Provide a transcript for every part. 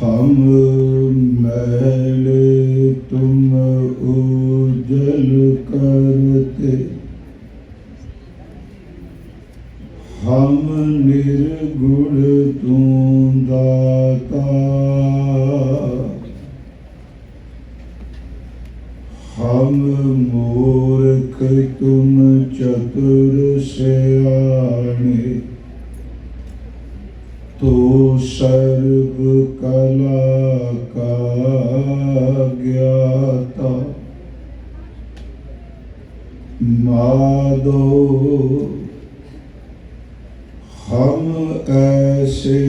हम मैल तुम उजल करते, हम निर्गुण तू दाता। हम मूर्ख तुम चतुर सयाने, तो सर्व कला का ज्ञाता। माधो हम ऐसे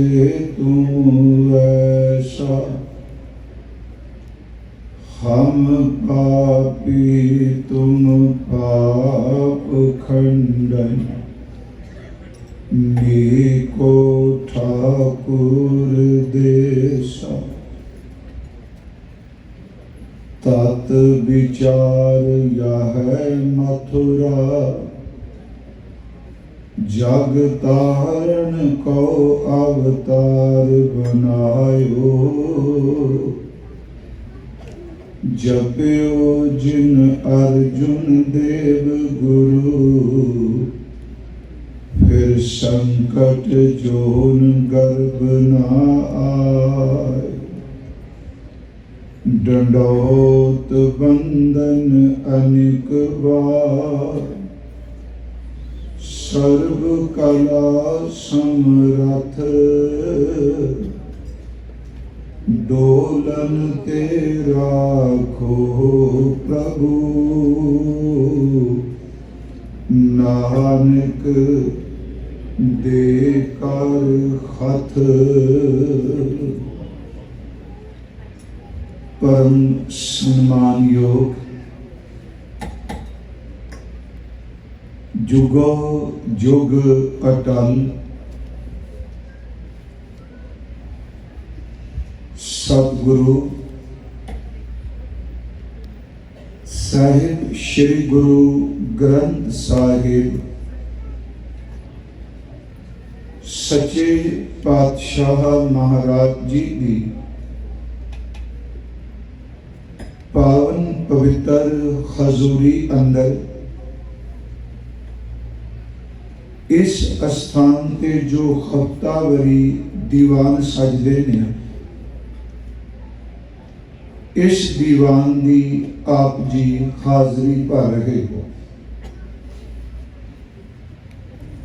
तू ऐसा, हम पापी तुम पाप खंडन। नीको ठाकुर देसा, तत विचार यह मथुरा। जग तारण को अवतार बनायो, जप्यो जिन अर्जुन देव गुरु। फिर संकट जोन गर्भ ना आए, दंडोत बंधन अनेक बार। सर्व कला समरथ, डोलन ते राखो प्रभु। नानक दे कर हथ। परम सम्मान योग जुगो जुग अटल सतगुरु साहिब श्री गुरु ग्रंथ साहिब सच्चे पातशाह महाराज जी की पावन पवित्र हजूरी अंदर इस स्थान ते जो हफ्तावरी दीवान सजदे ने, इस दीवान दी आप जी हाजरी भर रहे हो।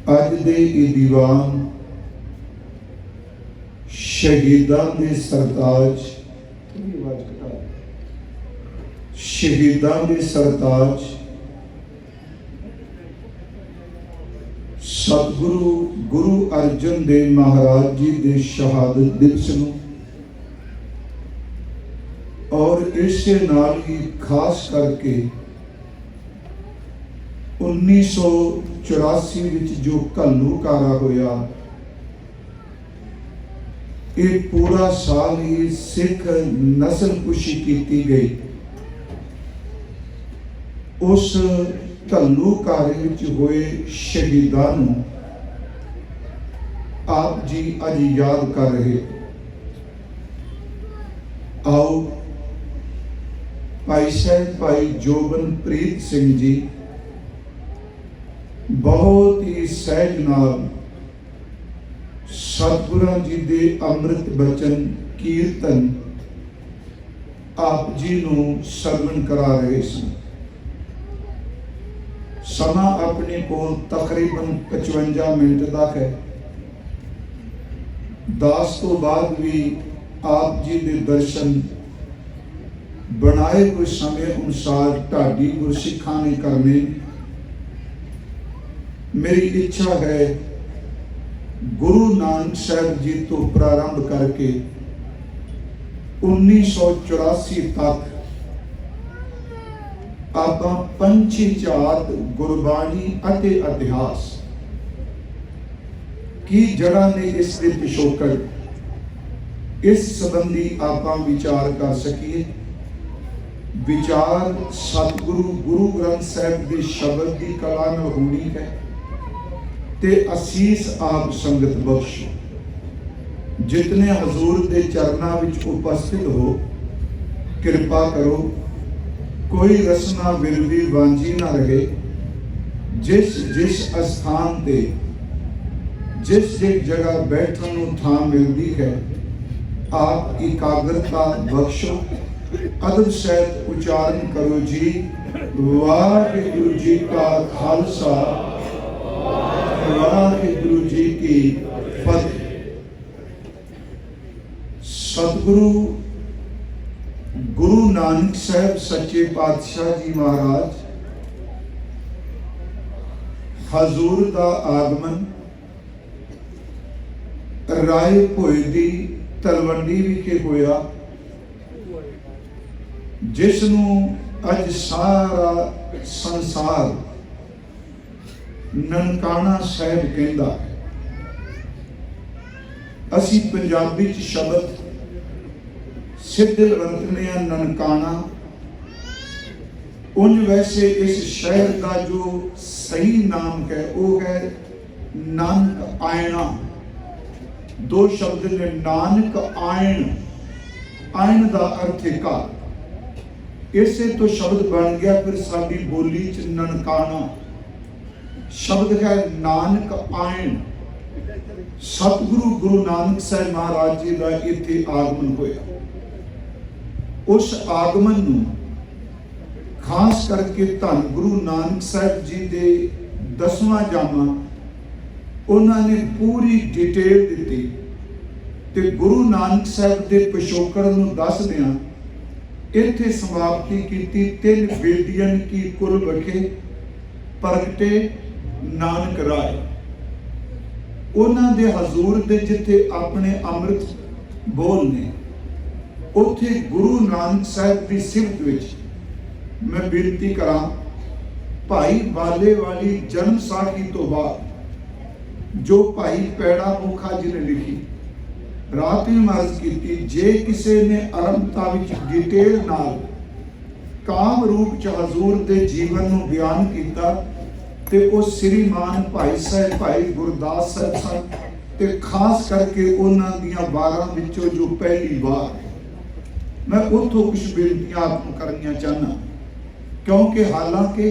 अज दे ये दीवान शहीदां दे सरताज, शहीदां दे सरताज सतगुरु गुरु अर्जन देव महाराज जी दे शहादत दिवस नूं और इसे नाल ही खास करके 1984 विच जो घल्लूकारा होया, ये पूरा साल ही सिख नस्लकुशी की गई। उस घल्लूकारे विच होए शहीदां नूं आप जी अज याद कर रहे। आओ भाई साहब भाई जोबनप्रीत सिंह जी बहुत ही सहज नाल सतगुरां जी दे अमृत बचन कीर्तन आप जी नूं सरवण करा रहे सन। समा अपने कोल तकरीबन 55 मिनट का है। 10 तो बाद भी आप जी के दर्शन बनाए हुए समय अनुसार ढाडी गुरसिखां ने करने। मेरी इच्छा है गुरु नानक साहब जी तो प्रारंभ करके 1984 तक आपां पंछी जात गुरबाणी अते इतिहास की जड़ा ने इस दे पिछोकड़, इस संबंधी आपां विचार कर सकीए। विचार सतगुरु गुरु ग्रंथ साहिब के शब्द की कला में होनी है ते असीस आप संगत बख्श। जितने हजूर के चरणों में उपस्थित हो, कृपा करो कोई रसना विरदी वांझी ना रहे। जिस जिस स्थान ते जिस जिस जगह बैठन नूं थां मिलती है, आप एकाग्रता बख्शो। अदब सहित उच्चारण करो जी। वाहिगुरु जी का खालसा, वाहिगुरु जी की फतेह। सतगुरु गुरु नानक साहब सच्चे पातशाह जी महाराज हजूर का आगमन राय भोए दी तलवंडी विखे होया, जिसनों अज सारा संसार ननकाना साहब कहता है। असी पंजाबी च शब्द सिद्धे वरतने ननकाना। उंज वैसे इस शहर का जो सही नाम है वो है नानक आयना। दो शब्द ने, नानक आयन। आयन का अर्थ है घर। इसे तो शब्द बन गया फिर साडी बोली च ननकाना। शब्द है नानक आयन। सतगुरु गुरु नानक साहब महाराज जी का इत्थे आगमन होया। उस आगमन नूं खास करके धन गुरु नानक साहब जी दे 10वां जामा उन्होंने पूरी डिटेल दी ते गुरु नानक साहब के पिछोकड़ नूं दसदियां इत्थे समाप्ति की। 3 बेदियन की कुल बखे प्रगटे नानक राय। उन्हां दे हजूर दे जिथे अपने अमृत बोलने, उत्थे गुरु नानक साहब की सिफत विच मैं बेनती करा, भाई बाले वाली जन्म साखी तो बाद जो भाई पैड़ा मुखा जी ने लिखी, रात में अर्ज की, जे किसी ने आरंभता विच डिटेल नाल काम रूप च हजूर दे जीवन नूं बयान किया ते वो श्रीमान भाई साहब भाई गुरदास साहब सन। ते खास करके उन्हां दियां 12 विचों जो पहली बार मैं उतों कुछ बेनतियां आपको करनियां चाहना, क्योंकि हालांकि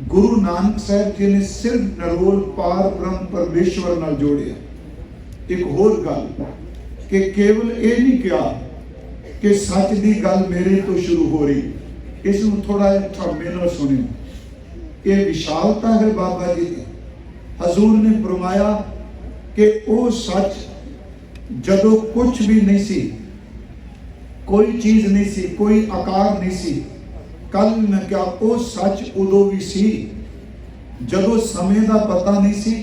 गुरु नानक साहब जी ने सिर्फ नरोल पार ब्रह्म परमेश्वर नाल जोड़िया। एक होर गल कि केवल ये नहीं कहा कि सच की गल मेरे तो शुरू हो रही, इसमें थोड़ा थमे नाल सुनियो। ये विशालता है बाबा जी की। हजूर ने फरमाया कि वो सच जदों कुछ भी नहीं सी, कोई चीज नहीं सी, कोई आकार नहीं सी। कल मैं क्या वो सच उदों भी सी जदों समय का पता नहीं सी,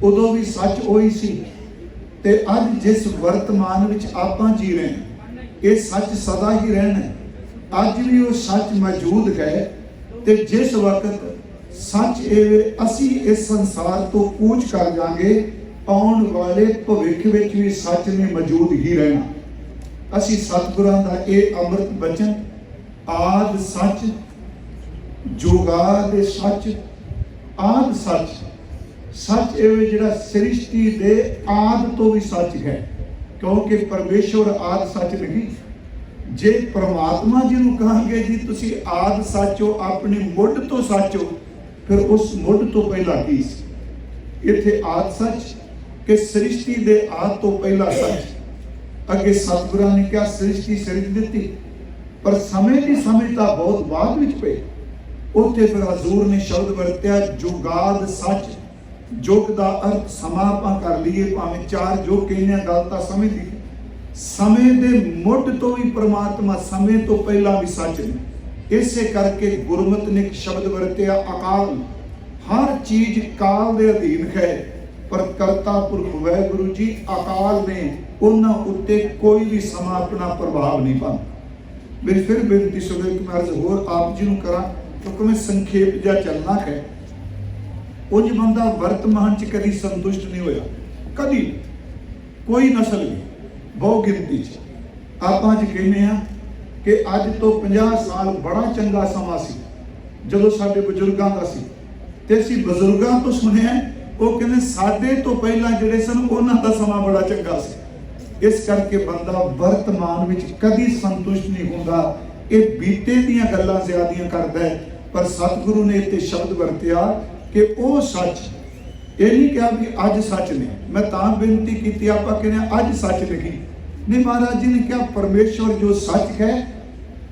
उदों भी सच वही सी। ते अज जिस वर्तमान विच आपां जी रहे हैं, ये सच सदा ही रहना। अज भी वो सच मौजूद है। ते जिस वक्त सच एवे असी इस संसार तो कूच कर जाएंगे, आने वाले भविख विच भी सच ने मौजूद ही रहना। असी सतगुरां दा ये अमृत बचन आद सच जुगाद सच आद सच सच एवे जिहड़ा सृष्टि दे आद तो भी सच है, क्योंकि परमेश्वर आद सच नहीं। जे परमात्मा जी नूं कहांगे जी तुसी आद सच हो, अपनी मुढ़ तो सच हो, फिर उस मुढ़ तो पहला की सी? इत्थे आद सच कि सृष्टि दे आद तो पहला सच। अगे सतगुरां ने क्या सृष्टि सिरज दी, पर समय की समझता बहुत बाद विच पे। उत्थे फिर हजूर ने शब्द वरत्या जुगाद सच। जुग का अर्थ समा आपां कर लीए, भावें 4 जुग कहने गल तां समझ ली। समय दे मुढ़ तो भी परमात्मा, समय तो पहला भी सच ने। इसे करके गुरमत ने एक शब्द वरत्या अकाल। हर चीज काल दे अधीन है, पर करता पुरख वाहिगुरु जी अकाल ने उन्हां उत्ते कोई भी समा अपना प्रभाव नहीं पाता। मेरी फिर बेनती सुनो, एक अर्ज होर आप जी नूं करा, क्योंकि मैं संखेप जा चलना है। उंज बंदा वर्तमान च कभी संतुष्ट नहीं होया, कभी कोई नस्ल भी बहु गिनती च। आप अज कहने कि अज तो 50 साल बड़ा चंगा समा सी जदों साडे बजुर्गां दा सी, ते असीं बजुर्गां तो सुनिया वो कहते साडे तो पहला जिहड़े सन उन्हां दा समा बड़ा चंगा सी। इस करके बंदा वर्तमान में कभी संतुष्ट नहीं होता, ये बीते दियां गल्लां ज़्यादियां करता है। पर सतगुरु ने इत्थे शब्द वरतिया कि वो सच, ये नहीं कहा भी अज सच ने, मैं तां बेनती की आप कहने अज सच नहीं, नहीं महाराज जी ने कहा परमेश्वर जो सच है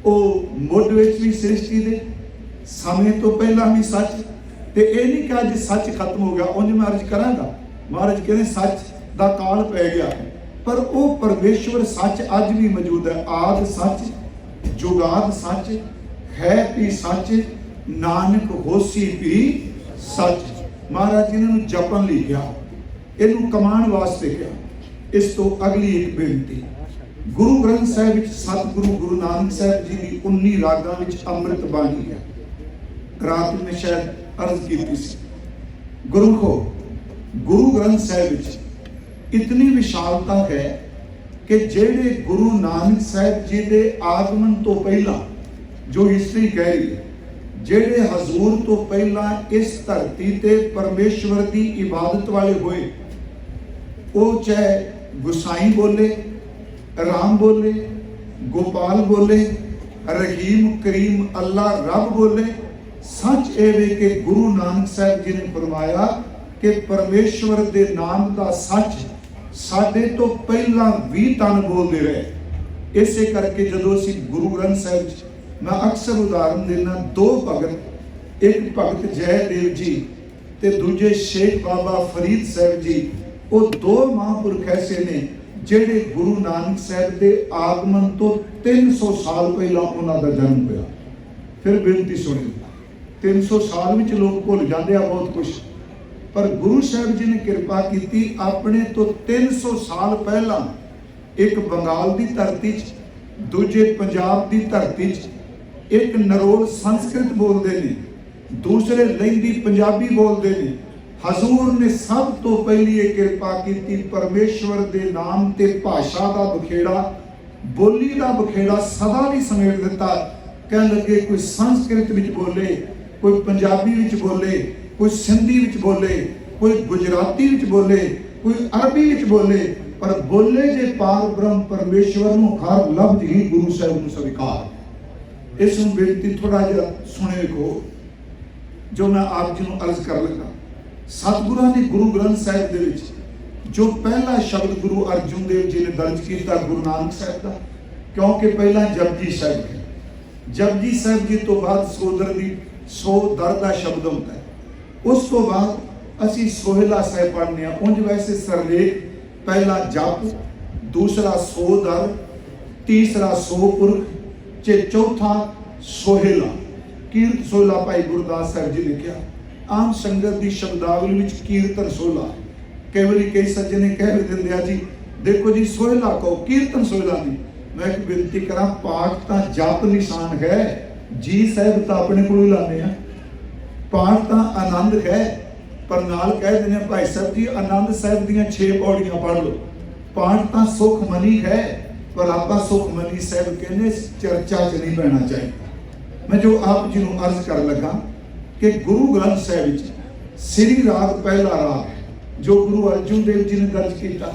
वो मुढ़ विच भी सृष्टि दे समय तो पहला भी सच, तो ये नहीं कहा अज सच खत्म हो गया उंज मैं अर्ज करांगा। महाराज कहते सच दा काल पै गया, पर वो परमेश्वर सच अज भी मौजूद है। आद सच, जुगाद सच, है भी सच, नानक होसी भी सच। महाराज जी ने जपन लई कहा, इनू कमाण वास्ते कहा। इस तो अगली एक बेनती, गुरु ग्रंथ साहिब विच सतगुरु गुरु नानक साहिब जी की 19 रागां विच अमृत बाणी है। रात में शायद अर्ज की सी, गुरु को गुरु ग्रंथ साहिब विच इतनी विशालता है कि जेड़े गुरु नानक साहिब जी के आगमन तो पहला जो हिस्ट्री कह रही है, जेड़े हजूर तो पहला इस धरती ते परमेश्वर की इबादत वाले होए, वो चाहे गुसाई बोले, राम बोले, गोपाल बोले, रहीम करीम अल्लाह रब बोले, सच एवे कि गुरु नानक साहिब जी ने फरमाया कि परमेश्वर दे नाम का सच साडे तो पहला भी तन बोलते रहे। इसे करके जो असी गुरु ग्रंथ साहिब, मैं अक्सर उदाहरण देना, 2 भगत, एक भगत जयदेव जी ते दूजे शेख बाबा फरीद साहब जी, वो 2 महापुरख ऐसे ने जेड़े गुरु नानक साहब के आगमन तो 300 साल पहला उन्होंने जन्म होया। फिर बेनती सुनी, 300 साल में लोग भुल जाते हैं बहुत कुछ, पर गुरु साहब जी ने कृपा की अपने तो 300 साल पहला एक बंगाल की धरती, दूजे पंजाब की धरती, एक नरोल संस्कृत बोलते हैं, दूसरे लहिंदी पंजाबी बोलते हैं। हजूर ने सब तो पहली ये कृपा की परमेश्वर के नाम ते भाषा का बखेड़ा, बोली का बखेड़ा सदा भी समेट दिता। कह लगे कोई संस्कृत विच बोले, कोई पंजाबी विच बोले, कोई सिंधी विच बोले, कोई गुजराती विच बोले, कोई अरबी विच बोले, पर बोले जे पार ब्रह्म परमेश्वर नूं हर लफ्ज ही गुरु साहब नूं स्वीकार। इस बेनती थोड़ा जिहा सुने को जो मैं आप जी नूं अर्ज कर लगा। सतगुरां ने गुरु ग्रंथ साहिब दे विच जो पहला शब्द गुरु अर्जुन देव जी ने दर्ज किया गुरु नानक साहिब का, क्योंकि पहला जपजी साहिब है, जपजी साहिब जी तो बाद सोदर दी सो दर का शब्द होता है, उस तो बाद असी सोहेला साहिब पढ़ने। उंज वैसे सरलेख पहला जप, दूसरा सो दर, तीसरा सो पुरख, चौथा सोहेला, कीर्त सोहेला भाई गुरदास साहिब जी ने कहा। आम संगत की शब्दावली में कीर्तन सोहला, कई बार कई सज्जने कह भी देंगे जी देखो जी सोहेला कहो, कीर्तन सोहेला नहीं। मैं एक बेनती करा, पाठ तो जप निशान है, जी साहब तो अपने को ही लाने हैं, पाठ तो आनंद है, पर नाल कह देने भाई साहब जी आनंद साहब दियां 6 पौड़ियां पढ़ लो। पाठ तो सुखमनी है, पर आप सुखमनी साहब कहने चर्चा च नहीं बहना चाहिए। मैं जो आप जी को अर्ज कर लगा कि गुरु ग्रंथ साहिब श्री राग पहला राग है जो गुरु अर्जुन देव जी ने दर्ज किया,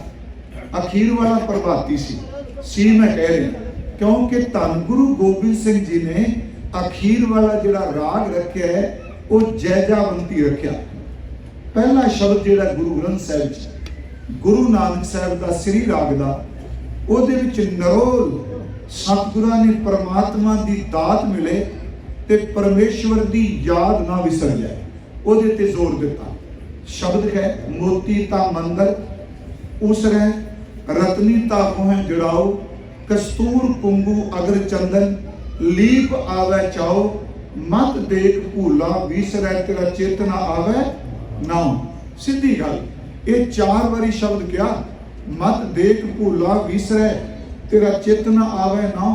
अखीर वाला प्रभाती सी मैं कह रहा, क्योंकि धन गुरु गोबिंद सिंह जी ने अखीर वाला जिहड़ा राग रखा है वो जैजावंती रखा। पहला शब्द जिहड़ा गुरु ग्रंथ साहिब गुरु नानक साहिब का श्री राग का, ਉਹਦੇ ਵਿੱਚ नरोल सतगुरां ने परमात्मा की दात मिले ते परमेश्वर की याद ना विसर जाए, ਉਹਦੇ ते जोर दिता। शब्द है मोती ता मंदर उसरै, रतनी ता मोह जुड़ाओ, कस्तूर कुंगू अगर चंदन, लीप आवे चाओ, मत देख भूला विसरै तेरा चेतना आवे नाओ। सीधी गल, ये 4 बारी शब्द क्या, मत देख भूला विसरै तेरा चेतना आवे ना।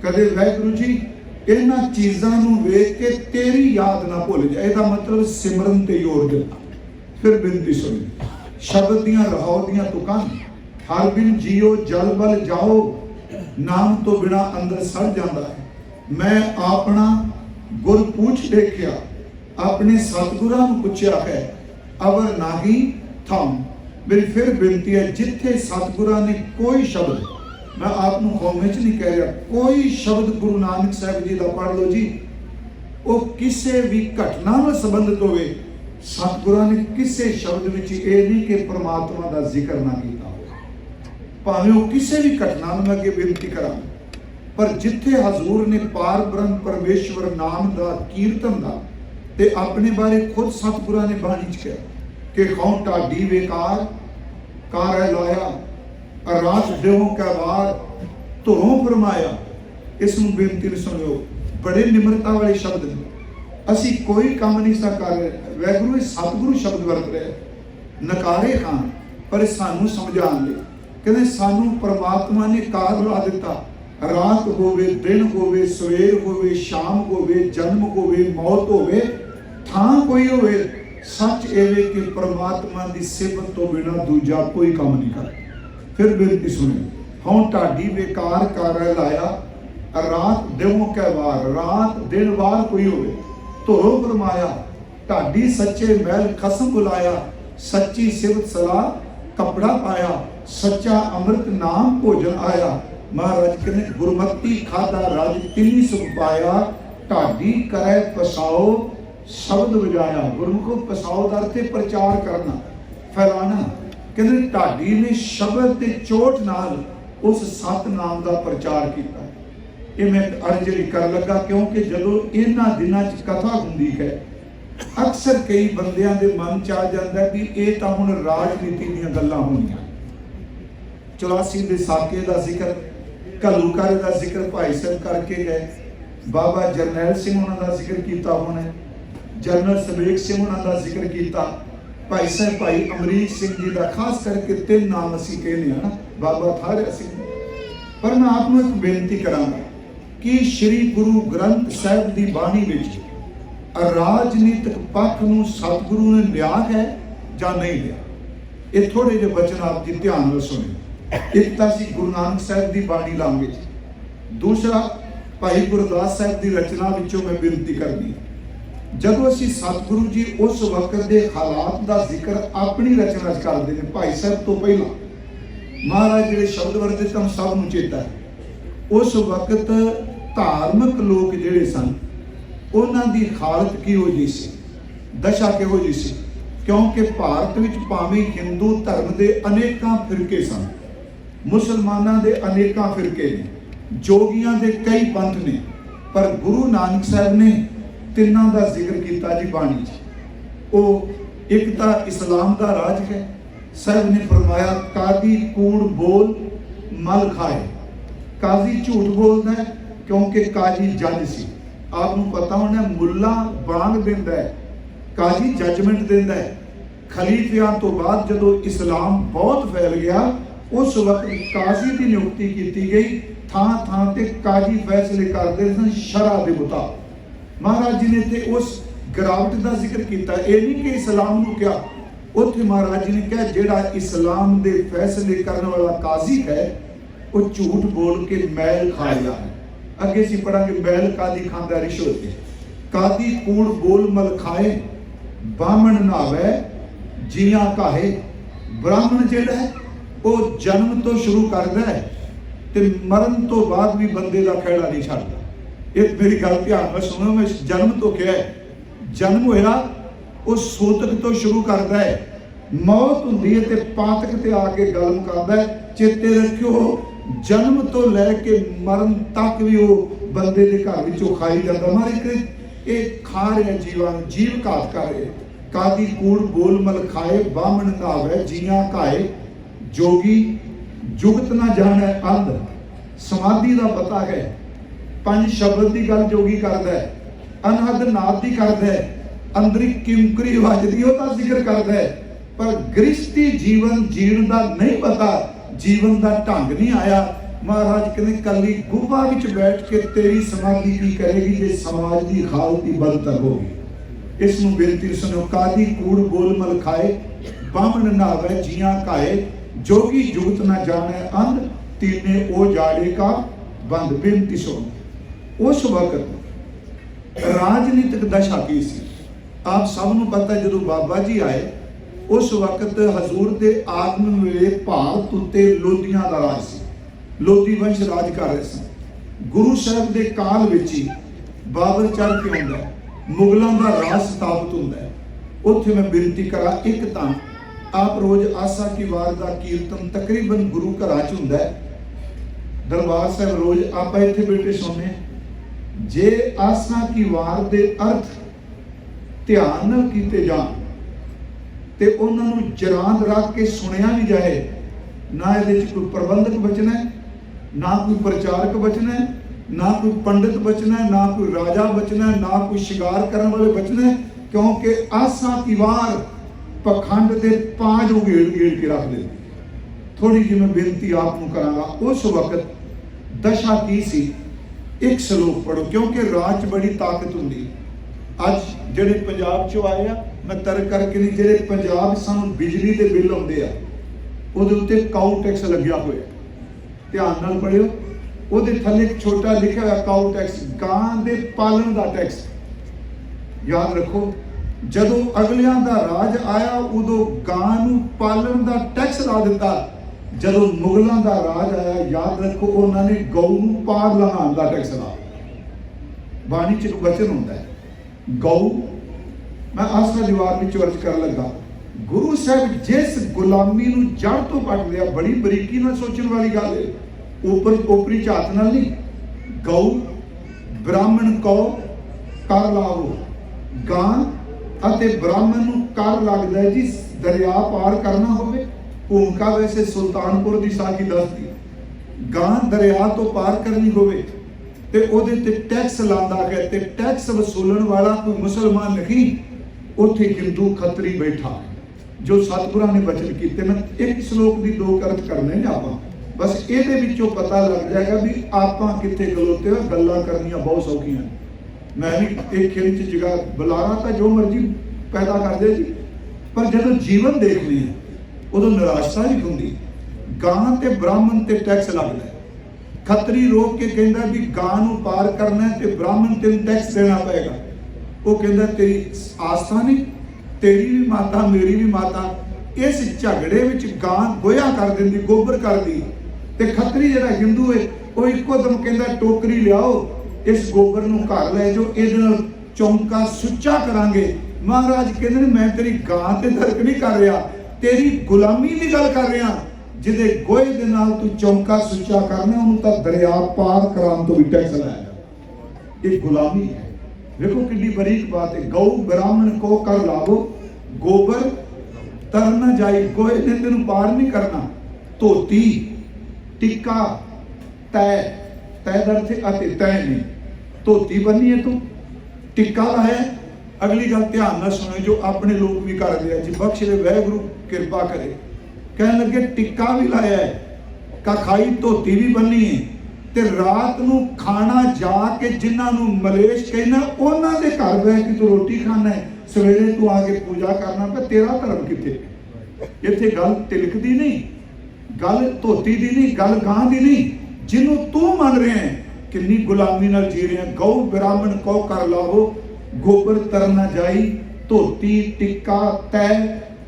कदे वाहिगुरू जी इन्हां चीज़ां नूं वेख के तेरी याद ना भुल जाए, इसदा मतलब सिमरन ते जोर दिता। फिर बिनती सुनी, शब्द दियां रहाओ दियां तुकां, हर बिन जियो जल बल जाओ, नाम तो बिना अंदर सड़ जाता है। मैं अपना गुर पूछ देखिया, अपने सतगुरां नूं पुछया है, अवर नाही थम, मेरी फिर बेनती है, जिथे सतगुरां ने कोई शब्द, मैं आपनूं कौमे च नहीं कह रहा, कोई शब्द गुरु नानक साहब जी का पढ़ लो जी, वो किसी भी घटना में संबंधित होवे, सतगुरां ने किसी शब्द में ये नहीं कि परमात्मा का जिक्र ना किया हो, भावें वो किसी भी घटना में अगे बेनती करा, पर जिथे हजूर ने पार ब्रह्म परमेश्वर नाम का कीर्तन का ते अपने बारे खुद सतगुरां ने बाणी च कहा कि खौं ढाडी बेकार कार है लाया, रात देवों का वार धुरों फरमाया। इस बेनती ने सुनियो, बड़े निम्रता वाले शब्द ने, असी कोई काम नहीं सा कर रहे, वैगुरु सतगुरु शब्द वरत रहे, नकारे खान पर सानू समझाने लई, कहते सानू परमात्मा ने कार ला दिता, रात होवे दिन होवे सवेर होवे शाम होवे जन्म होवे मौत होवे थां कोई होवे, सच एवे कि परमात्मा की सिफत तो बिना दूजा कोई काम नहीं कर। फिर बेनती सुने, हूँ ढाडी बेकार कर लाया, रात देवों कै वार, रात दिन वार कोई होवे, धुरों फरमाया, ढाडी सच्चे महल खसम बुलाया, सच्ची सिफत सलाह कपड़ा पाया, सच्चा अमृत नाम भोजन आया। महाराज कहते गुरमति खादा राज तिनी सुख पाया, ढाडी करे पसाओ शब्द बजाया। गुरमुखो पसाओ का अर्थ प्रचार करना, फैलाना। कहते ढाडी ने शब्द के चोट नाल उस सत नाम का प्रचार किया। ये मैं अर्ज जी कर लगा, क्योंकि जदों इन्हां दिनां च कथा हुंदी है, अक्सर कई बंदियां दे मन च आ जाता कि ये तो हुण राजनीति दीयां गल्लां होणीआं। 84 दे साके का जिक्र, घल्लूघर का जिक्र भाई साहब करके गए, बाबा जरनैल सिंह उन्हां दा जिक्र कीता होना, जनरल सवेग सिंह उन्हां दा जिक्र किया, भाई साहब भाई अमरीक सिंह जी का, खास करके 3 नाम असीं कहने हैं ना, बाबा थारिया सिंह। पर मैं आपको एक बेनती करांगा कि श्री गुरु ग्रंथ साहिब की बाणी विच राजनीतिक पक्ष नूं सतगुरु ने लिया है जां नहीं लिया। ये थोड़े जे वचन आप जी ध्यान नाल सुनियो। एक तां असीं गुरु नानक साहिब की बाणी लांगे, दूसरा भाई गुरदास साहिब की रचना विचों मैं बेनती करनी, जदों असीं सतगुरु जी उस वक्त के हालात का जिक्र अपनी रचना करते हैं, भाई साहब तो पहला महाराज जिहड़े शब्द वरते तुम सब नूं चेता है, उस वक्त धार्मिक लोग जिहड़े सन उन्हां दी हालत किहो जी सी, दशा किहो जी सी, क्योंकि भारत विच भावें हिंदू धर्म के अनेकां फिरके सन, मुसलमानां दे अनेकां फिरके ने, जोगियां दे कई पंथ ने, पर गुरु नानक साहब ने तिन्हां दा जिक्र किया जी बाणी च। ओ एक तां इस्लाम का राज है, साहब ने फरमाया काजी कूड़ बोल मल खाए। काजी झूठ बोलता है क्योंकि काजी जज सी, आपको पता होना मुल्ला बांग देंदा है, काजी जजमेंट देंदा है। खलीफियां तो बाद जदों इस्लाम बहुत फैल गया, उस वक्त काजी की नियुक्ति की गई, थां थां ते काजी फैसले करते सन शरअ दे मुताबिक। महाराज जी ने ते उस गिरावट का जिक्र किया, ये नहीं कि इस्लाम नूं क्या, उत्थे महाराज जी ने कहा जिहड़ा इस्लाम दे फैसले करने वाला काजी है वो झूठ बोल के मैल खा लिया है। अगे असीं पढ़ांगे मैल कादी खांदा रिश्वत है। कादी कूड़ बोल मल खाए, बामण नावे जियां काहे। ब्राह्मण जिहड़ा है वो जन्म तो शुरू करदा है ते मरण तो बाद भी बंदे का खैड़ा नहीं छड्डदा। एक मेरी गल ध्यान नाल सुनो, मैं जन्म तो क्या है, जन्म होया वो सूतक तो शुरू करता है, मौत हुंदी है ते पातक ते आके गल मुकांदा है। चेते रखियो जन्म तो लैके मरण तक भी वो बंदे के घर विचों खाई जाता। मारे ये खा रहे जीवन, जीव घात कर रहे। कादी कूड़ बोल मल खाए, बामण नहावे जियां काए। जोगी जुगत ना जाने अंध, समाधि का पता है। 5 शब्द की गल जोगी करदा है, अनहद नाद की करदा है, अंदरी किमकरी वजदी उसका जिक्र करता है, पर गृहस्थी जीवन जीण का नहीं पता, जीवन का ढंग नहीं आया। महाराज कहते कली गुफा विच बैठ के तेरी समाधि की करेगी जे समाज की हालत ही बदतर होगी। इस नूं बेनती सुनो, कादी कूड़ बोल मल खाए, बामण नहावे जियां काए। जोगी जुगत न जाने अंध, तीने ओ जाड़े का बंद। बेनती सुनो, उस वक्त राजनीतिक दशा की सी, आप सब नूं पता, जो बाबा जी आए उस वक्त हजूर के आगमन वेले भारत उत्ते लोधियां का राज सी, लोधी वंश राज कर रहे सन। गुरु साहब के काल विच ही बाबर चढ़ के आउंदा, मुगलों का राज स्थापित होंदा है। उत्थे मैं बेनती करा, एक तां आप रोज आसा की वार का कीर्तन तकरीबन गुरु घर च हुंदा है, दरबार साहब रोज आप इत्थे बैठे सुनने। जे आसा की वार के अर्थ ध्यान न कीते जाण ते उन्हां नूं जरांद रख के सुनिया नहीं जाए, ना इहदे च कोई प्रबंधक बचना है, ना कोई प्रचारक बचना है, ना कोई पंडित बचना है, ना कोई राजा बचना है, ना कोई शिकार करने वाले बचना है, क्योंकि आसा की वार पखंड के पांच उगेड़ गेड़ के रख देती। थोड़ी जी मैं बेनती आपको करांगा, उस वक्त दशा की सी, एक श्लोक पढ़ो, क्योंकि राज बड़ी ताकत होंगी। अज ਜਿਹੜੇ पंजाब चो आए आ, मैं तर्क करके नहीं, ਜਿਹੜੇ पंजाब सानू बिजली के बिल आउंदे आ ਉਹਦੇ ਉੱਤੇ ਕਾਊ ਟੈਕਸ ਲੱਗਿਆ ਹੋਇਆ, ਧਿਆਨ ਨਾਲ ਪੜਿਓ। ਉਹਦੇ ਥੱਲੇ ਇੱਕ ਛੋਟਾ ਲਿਖਿਆ ਹੋਇਆ ਕਾਊ ਟੈਕਸ, ਗਾਂ ਦੇ ਪਾਲਣ ਦਾ ਟੈਕਸ। ਯਾਦ ਰੱਖੋ, ਜਦੋਂ ਅਗਲਿਆਂ ਦਾ ਰਾਜ ਆਇਆ ਉਦੋਂ ਗਾਂ ਨੂੰ ਪਾਲਣ ਦਾ ਟੈਕਸ ਲਾ ਦਿੱਤਾ। ਜਦੋਂ ਮੁਗਲਾਂ ਦਾ ਰਾਜ ਆਇਆ, ਯਾਦ ਰੱਖੋ, ਉਹਨਾਂ ਨੇ ਗਊ ਨੂੰ ਪਾਲ ਲਗਾਉਣ ਦਾ ਟੈਕਸ ਲਾ। ਬਾਣੀ ਚ ਇੱਕ ਵਚਨ ਹੁੰਦਾ ਹੈ, गौ। मैं आसरा दीवार में अर्ज कर लगा, गुरु साहब जिस गुलामी नूं जड़ तो पट लिया, बड़ी बरीकी नाल सोचण वाली गल है, ऊपर ओपरी झात नाल नहीं। गौ ब्राह्मण को कर लावो, गां अते ब्राह्मण नूं कर लगदा जी दरिया पार करना होवे। भूमिका वैसे सुल्तानपुर की साखी दसदी, गां दरिया तो पार करनी होवे ते ओदे ते टैक्स लांदा है, ते टैक्स वसूलण वाला कोई मुसलमान नहीं, उत्थे हिंदू खतरी बैठा जो सतगुरां ने वचन कीते। मैं एक श्लोक की दो अर्थ करने ने आपां, बस इहदे विचों पता लग जाएगा भी आपां कित्थे खलोते हो। गल्लां करनियां बहुत सौखियां, मैं भी एक खेल च जगह बुलारा तो जो मर्जी पैदा कर दे जी, पर जदों जीवन देखने उदों निराशा ही हुंदी। गां ते ब्राह्मण ते टैक्स लगदा, खतरी रोक के कहता भी गां नूं पार करना है तो ब्राह्मण तेन टैक्स देना पएगा। वो कहता तेरी आस्था नहीं, तेरी भी माता मेरी भी माता। इस झगड़े विच गां गोया कर देंदी, गोबर कर दी, ते खतरी जिहड़ा हिंदू है वो इक्को दम कहता टोकरी लियाओ, इस गोबर नूं घर लै जाओ, इहदे नाल चौंका सुच्चा करांगे। महाराज कहते मैं तेरी गां ते तर्क नहीं कर रहा, तेरी गुलामी की गल कर रहा। जिहदे गोए दे नाल तू चौंका सुच्चा करना, उन्होंने तो दरिया पार कराने तो भी टैक्स लाया। ये गुलामी है। देखो कितनी बरीक बात है। गौ ब्राह्मण को कर लावो, गोबर तर न जाई, गोए ने तेन पार नहीं करना। धोती टिक्का तय, तय दर्थ अते तय नहीं, धोती बनी है तू, टिक्का लाया। अगली गल ध्यान ना सुनो, जो अपने लोग भी करते हैं जी, बख्श दे वाहिगुरू कृपा करे। कहने लगे टिक्का भी लाया है, कखाई धोती भी बनी है, ते रात नूं खाना जाके जिन्होंने मलेश कहना उन्होंने दे घर बह के तू रोटी खाना है, सवेरे तू आके पूजा करना पे, तेरा धर्म किथे? इत्थे गल तिलक दी नहीं, गल धोती दी नहीं, गल गां दी नहीं, जिन्हों तू मन रहे हैं। किन्नी गुलामी नाल जी रहे हैं। गौ ब्राह्मण को कर लावो, गोबर तर ना जाई, धोती टिक्का तय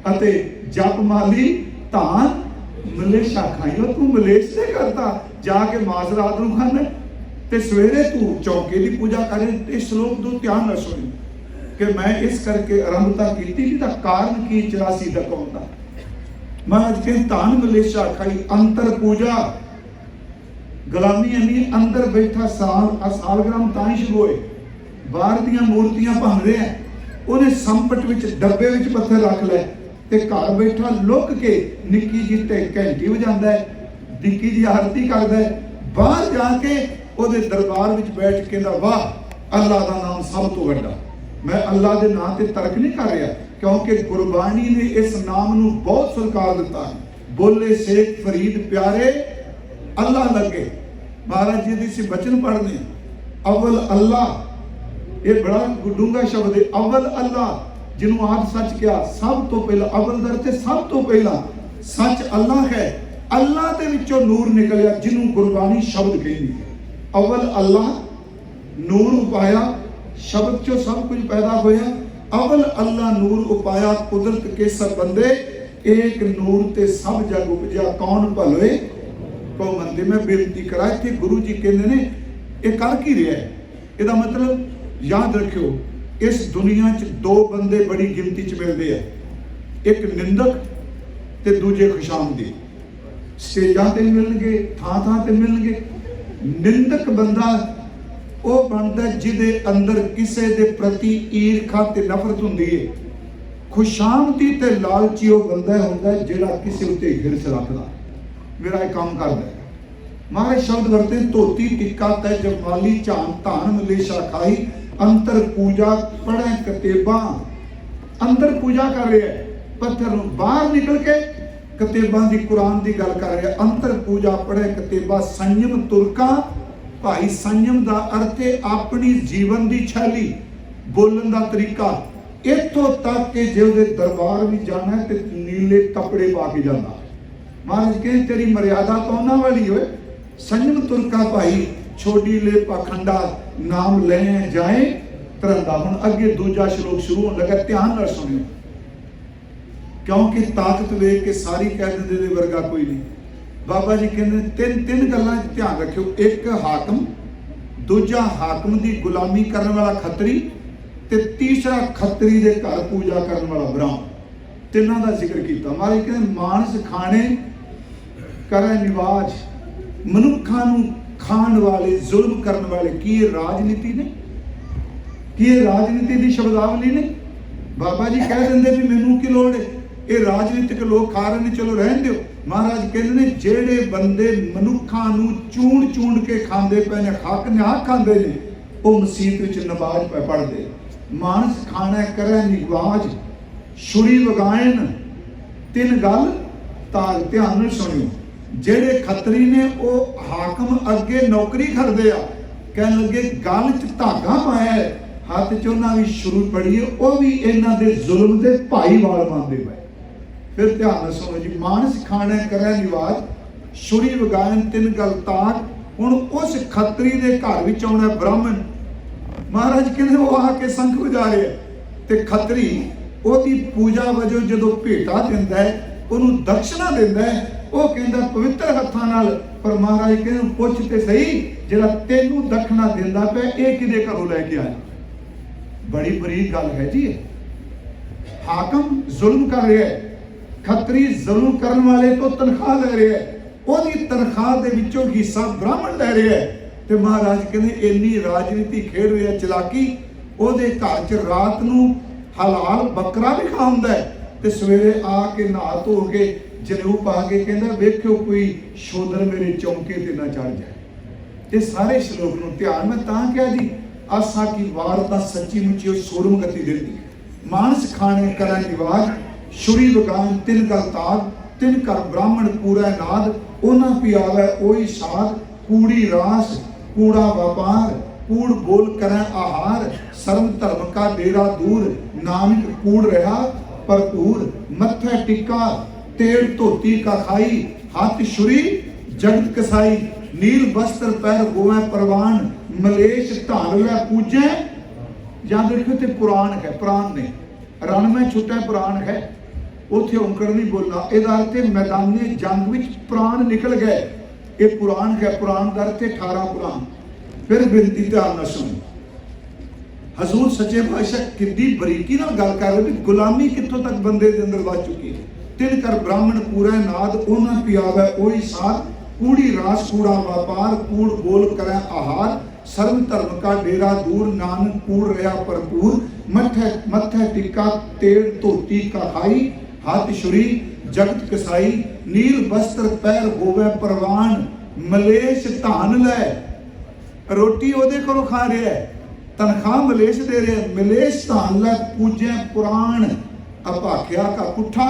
अते जप माली धान मलेशा खाइयो। तू मलेश से करता जाके मास रात नूं खाना ते सवेरे तू चौके की पूजा करे। इस श्लोक को ध्यान न सुनी कि मैं इस करके आरंभता की थी, कारण की 84 तक आउंदा। मैं अज के धान मलेशा खाई, अंतर पूजा गुलामी नहीं, अंदर बैठा सालग्राम तां ही शुरू होए। बाहर दियां मूर्तियां भंग रहे हैं, उन्हें संपट विच डब्बे विच पत्थर रख लै ते घर बैठा लुक के निक्की जी ते घंटी वजांदा है, निक्की जी आरती करदा है। बाहर जाके ओदे दरबार विच बैठ के कहंदा वाह अल्लाह दा नाम सब तो वड्डा। मैं अल्लाह दे नाम ते तर्क नहीं कर रहा, क्योंकि गुरबाणी ने इस नाम नूं बहुत सत्कार दिता है। बोले शेख फरीद प्यारे अल्लाह लगे। महाराज जी दी बचन पढ़ने, अव्वल अल्लाह, ये बड़ा डूंगा शब्द है। अव्वल अल्लाह जिन्हों आप सच किया, सब तो पहला अव्वल दर सब तो पहला सच अल्लाह है। अल्लाह के विचों नूर निकलिया, जिन्हों गुरबाणी शब्द कहती है। अव्वल अल्लाह, नूर उपाया, शब्द चो सब कुछ पैदा होया। अवल अल्लाह नूर उपाया कुदरत के सब बंदे, एक नूर ते सब जग उपजा, कौन भलोए को मंदे। मैं बेनती करा कि गुरु जी कहते ने ये कर की रहा है, इसका मतलब याद रखियो इस दुनिया च दो बंदे बड़ी गिनती च मिलते हैं, एक निंदक ते दूजे खुशामदी। स्टेजां ते मिलणगे, थां थां ते मिलणगे। निंदक बंदा वो बनता जिदे अंदर किसी के प्रति ईर्खा ते नफरत हुंदी है। खुशामदी ते लालची वो बंदा होंदा जिहड़ा किसी उत्ते हिरस रखदा, मेरा एक काम करदा है। महाराज शब्द वरते धोती टिक्का तै जमाली झान धान मलेशा खाई, अंतर पूजा पढ़े कतेबा। अंदर पूजा कर रहे हैं पत्थर, बाहर निकल के कतेबां दी कुरान की गल कर रहे हैं। अंतर पूजा पढ़े कतेबा, संयम तुरका भाई। संयम का अर्थ है अपनी जीवन की शैली, बोलन का तरीका। इतों तक कि जो दरबार भी जाना है तो नीले कपड़े पा के जाना। महाराज कहे तेरी मर्यादा तो उन्होंने वाली होए। संयम तुरका भाई, छोड़ी ले पाखंडा, नाम ले जाए तरंदा। हुण अगे दूजा श्लोक शुरू होने लगा, ध्यान नाल सुनियो, क्योंकि ताकत वेख के सारी कह देंदे वर्गा कोई नहीं। बाबा जी कहते तीन गल्लां ध्यान रखियो, एक हाकम, दूजा हाकम की गुलामी करने वाला खतरी, ते तीसरा खतरी के घर पूजा करने वाला ब्राह्मण। तिन्हां का जिक्र किया। महाराज कहते मानस खाने करे निवाज, मनुखा नूं खाण वाले, जुल्म करने वाले। की ये राजनीति ने, कि ये राजनीति की शब्दावली ने? बाबा जी कह देंगे भी मैनू की लोड़ है, ये राजनीतिक लोग खा रहे हैं, चलो रहन दो। महाराज कहते ने जेड़े बंदे मनुखा नूं चूण चूण के खांदे पे ने, हक न्याक खांदे ने, वो मसीत विच नमाज पे पढ़दे। मानस खाना करे निवाज, छुरी वगायन, तीन गल ताल। ध्यान नाल सुनियो, जेड़े खतरी ने वो हाकम अगे नौकरी करदे आ, कहन लगे गल च धागा पाया है, हाथ च उन्हां भी शुरू पड़ी है, वो भी इन्हां दे जुल्म दे भाईवाल मानदे पए। फिर ध्यान सुनो जी, मानस खाने करे निवाज, छुरी वगायन, तीन गल ताक। हुण उस खतरी दे घर विच आउणा ब्राह्मण। महाराज कहते वो आके शंख बजा रहे ते खतरी ओदी पूजा वजों जदों भेटा दिंदा है, उहनूं दक्षिणा दिंदा है, वो कहंदा पवित्र हत्थां नाल। पर महाराज कहते पुੱਛ ते सही, जिहड़ा तैनूं दक्षिणा दिंदा पिਆ ਇਹ किहदे घरों लैके आया? बड़ी बरीक गल है जी। हाकम जुल्म कर रहा है, खतरी जुल्म करने वाले तो तनख्वाह ले रहे हैं, ओदी तनख्वाह दे विचों हिस्सा ब्राह्मण ले रहे हैं। ते महाराज कहते इन्नी राजनीति खेड रही है, चलाकी। ओदे घर च रात नूं हलाल बकरा भी खाउंदा है ते सवेरे आके नहा धो के जनेऊ पा के कहंदा वेखियो कोई शोधर मेरे चौंके ते ना चढ़ जाए। ये सारे श्लोक नूं ध्यान में तां किया जी, आसा की वारता सच्ची मुच्ची सोरम गति देती। मानस खाने करा निवाज, छुरी वगान, तिन गल ताग। तिन कर ब्राह्मण पूरा नाद, ओना पियावे ओही साध। कूड़ी रास कूड़ा व्यापार, कूड़ बोल करें आहार। सर्व धर्म का डेरा दूर, नानक कूड़ रहा भरपूर। मत्थे टिक्का तेल धोती का खाई, हाथ छुरी जगत कसाई। नील वस्त्र पैर होवे परवान, मलेश धान लै पूजे। याद रखो ते पुराण है, पुराण ने रण में छुट्टा पुराण है, उत्थे औंकड़ नहीं बोलना। इहदा अर्थ मैदाने जंग विच प्राण निकल गए, ये पुराण है। पुराण का अर्थ 18 पुराण। फिर बिनती ध्यान नाल सुनो, हजूर सच्चे पातशाह कितनी बरीकी नाल गल कर रहे भी गुलामी कित्थों तक बंदे दे अंदर वध चुकी है। तिन कर ब्राह्मण पूरा नाद, ओना पियावे ओही साध। कूड़ी रास कूड़ा व्यापार, कूड़ बोल करें आहार। सर्व धर्म का डेरा दूर, नानक कूड़ रहा भरपूर। मत्थे टिक्का तेल धोती का खाई, हाथ छुरी जगत कसाई। नील वस्त्र पैर होवे परवान, मलेश धान लै। रोटी ओदे कोलों खा रहा है, तनख्वाह मलेश दे रहे हैं। मलेश धान लै पूजे पुराण, अभाख्या का पुट्ठा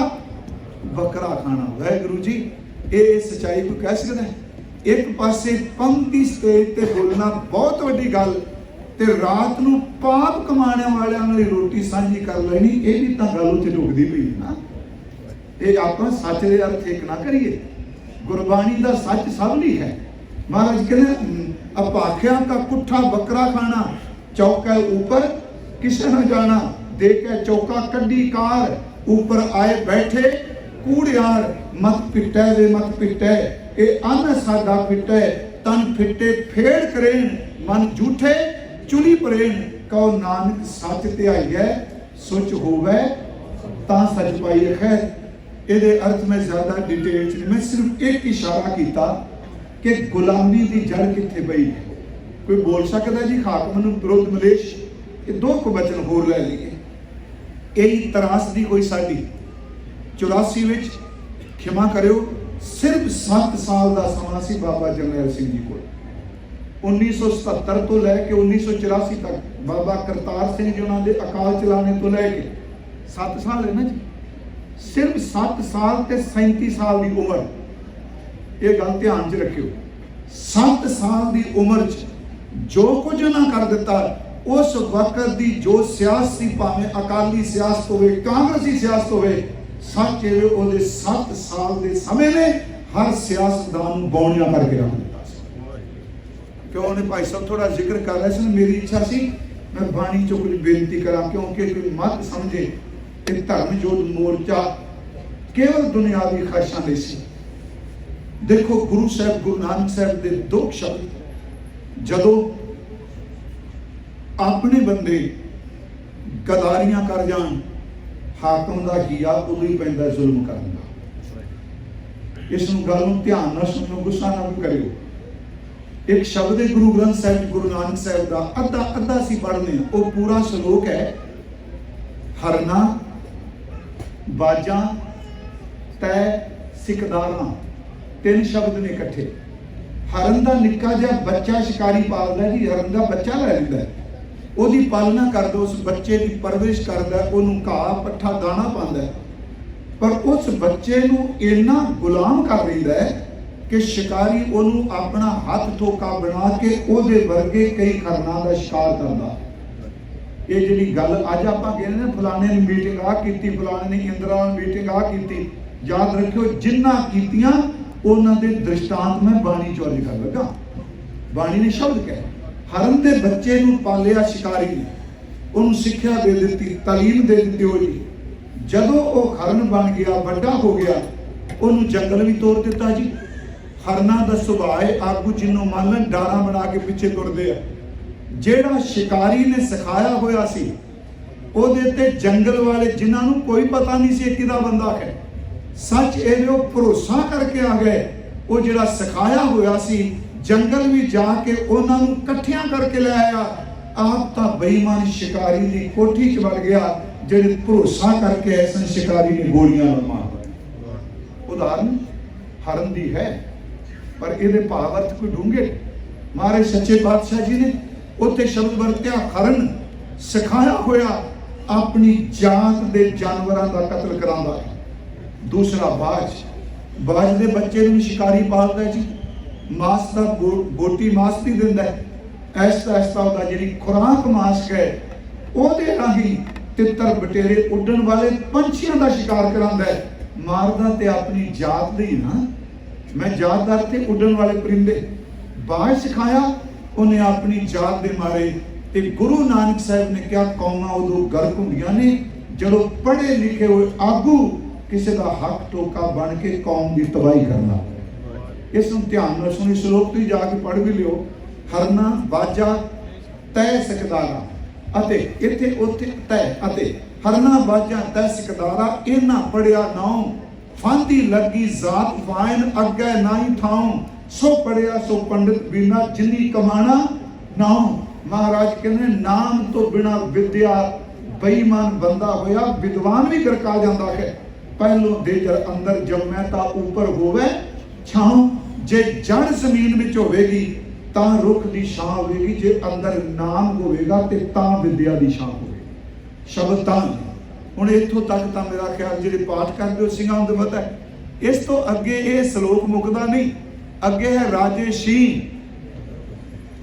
बकरा खाना। वाहिगुरू जी ये सच्चाई को कह सकता है? एक पासे पंक्ति स्टेज ते बोलना बहुत वड्डी गल, ते रात नूं पाप कमाने वाले नाल रोटी सांझी कर लेनी, ये भी तां गल उत्थे ढुकदी पई ना। ये आपां सच दे अर्थ एक ना करिए, गुरबाणी दा सच सब ली है। महाराज कहते अपाख्या का पुट्ठा बकरा खाना, चौके ऊपर किसे न जाना। दे के चौका कड्डी कार, ऊपर आए बैठे कूड़ियार। मत पिटै वे मत पिटै, ए अन्न साडा फिटै, तन फिटे फेड़ करेन, मन झूठे चुली परेन। कहो नानक सच ध्याइयै, सुच होवै तां सच पाइए। खैर ਇਹਦੇ अर्थ में ज़्यादा डिटेल च नहीं, मैं सिर्फ एक इशारा किया कि गुलामी की जड़ कित्थे पई है। कोई बोल सकता जी हाकम नूं विरुद्ध मलेश, ये दो को वचन होर लै लईए। यही तरास दी कोई साडी 84 विच, खिमा करियो, सिर्फ 7 साल का समा सी बाबा जरनैल सिंह जी को। 1977 तो लैके 1984 तक बाबा करतार सिंह जी उन्होंने अकाल चलाने तो लैके 7 साल है ना जी। सिर्फ 7 साल ते 37 साल की उम्र, ये गल ध्यान च रखियो। 7 साल की उम्र च जो कुछ उन्हें कर दिता, उस वक्त की जो सियासत सी, भावें अकाली सियासत होवे, कांग्रेसी सियासत होवे, सच है वो 7 साल के समय ने हर सियासतदान नूं बौणिया करके रख दिता। क्यों ने भाई साहब थोड़ा जिक्र कर रहे थे, मेरी इच्छा सी मैं बाणी चो कुछ बेनती करा, क्योंकि कोई मत समझे कि धर्म जोध मोर्चा केवल दुनियावी ख्वाहिशां नहीं सी। देखो गुरु साहब गुरु नानक साहब के 2 शब्द, जदों अपने बंदे गदारियां कर जान, हाकम का हीरा उदों ही पैंदा जुल्म करन दा। इस गल नूं ध्यान नाल सुणो, गुस्सा ना भी करियो। एक शब्द है गुरु ग्रंथ साहिब गुरु नानक साहब का, अद्धा अद्धा सी पढ़ने, वो पूरा श्लोक है। हरना बाजा तै सिकदारा, 3 शब्द ने इकट्ठे। हरन का निक्का जिहा बच्चा शिकारी पालदा जी, हरन का बच्चा लै लैंदा, ਉਹਦੀ पालना करदा, उस बच्चे की परवरिश करदा, ਉਹਨੂੰ घाह पट्ठा दाना पांदा, पर उस बच्चे नूं इन्ना गुलाम कर दिंदा है कि शिकारी ਉਹਨੂੰ अपना हथ ठोका बना के ਉਹਦੇ वर्गे कई हरनां ਦਾ शिकार करदा। ये जी गल अज आप कहने फलाने ने मीटिंग आ की, फलाने ने इंदिरा मीटिंग आ की, याद रखियो जिन्ना कीतियां उन्हां दे दृष्टांत मैं बाणी चो लिखा लगा। बाणी ने शब्द कहे, हरन दे बच्चे नूं पालिया शिकारी ने, उन्होंने सिक्ख्या दे दी, तालीम दे दी होई। जदों वो हरन बन गया, बड़ा हो गया, उन्होंने जंगल भी तोड़ दिता जी। हरना का सुभाव है आगू, जिन्हों मान लन डारा बना के पिछे तुरदे आ। ਜਿਹੜਾ शिकारी ने सिखाया होया सी, ਉਹਦੇ ਤੇ जंगल वाले जिन्हों कोई पता नहीं सी किदा बंदा है, सच ये वो भरोसा करके आ गए। वो जिहड़ा सिखाया होया सी, जंगल भी जाके उन्होंने इकट्ठियां करके ले आया। आप तो बेईमान शिकारी की कोठी च वड़ गया, जिहड़े भरोसा करके ऐसे शिकारी ने गोलियां मार। उदाहरण हरन दी है, पर ये भाव अर्थ कोई डूंगे। महाराज सच्चे पातशाह जी ने उत्थे शब्द वरत्या, हरन सिखाया होया अपनी जात दे जानवरां दा कतल करांदा है। दूसरा बाज, बाज दे बच्चे नूं शिकारी पालदा जी, मांस दा बोटी मांस नहीं दिंदा, ऐसा ऐसा होता जिहड़ी खुराक मांस है, ओहदे राही तितर बटेरे उड्डण वाले पंछियां दा शिकार करांदा है। मारदा ते अपनी जात दे ही ना, मैं जातदार थे उड्डण वाले परिंदे। बाज सिखाया उन्हें अपनी जात दे मारे। ते गुरु नानक साहब ने क्या कौमां उदों गर्क हुंदियां ने जदों पढ़े लिखे हुए आगू किसी का हक टोका बन के कौम की तबाही करना। इस ध्यान नाल सुणी, श्लोक तुसीं जाके पढ़ भी लियो। हरना बाजा तय सकदारा, अते इत्थे उत्थे तय, अते हरना बाजा तय सकदारा, इन्हां पढ़िया नाउं, फांदी लगी जात वायन अगे नाई थाऊं, सो पढ़िया सो पंडित बिना जिनी कमाना नाउं। महाराज कहने नाम तो बिना विद्या बेईमान बंदा होया विद्वान भी गरका जाता है। पहलों दे जर अंदर जम्मै ता ऊपर होवे छां, जे जड़ जमीन विच होवेगी तां रुख दी छां होवेगी, जे अंदर नाम होवेगा ते तां विद्या दी छां होवेगी। शब्द तां हुण इत्थों तक तां मेरा ख्याल जिहड़े पाठ करदे हो सिंघां नूं पता है। इस तो अगे ये श्लोक मुकदा नहीं, अगे है राजे शीं।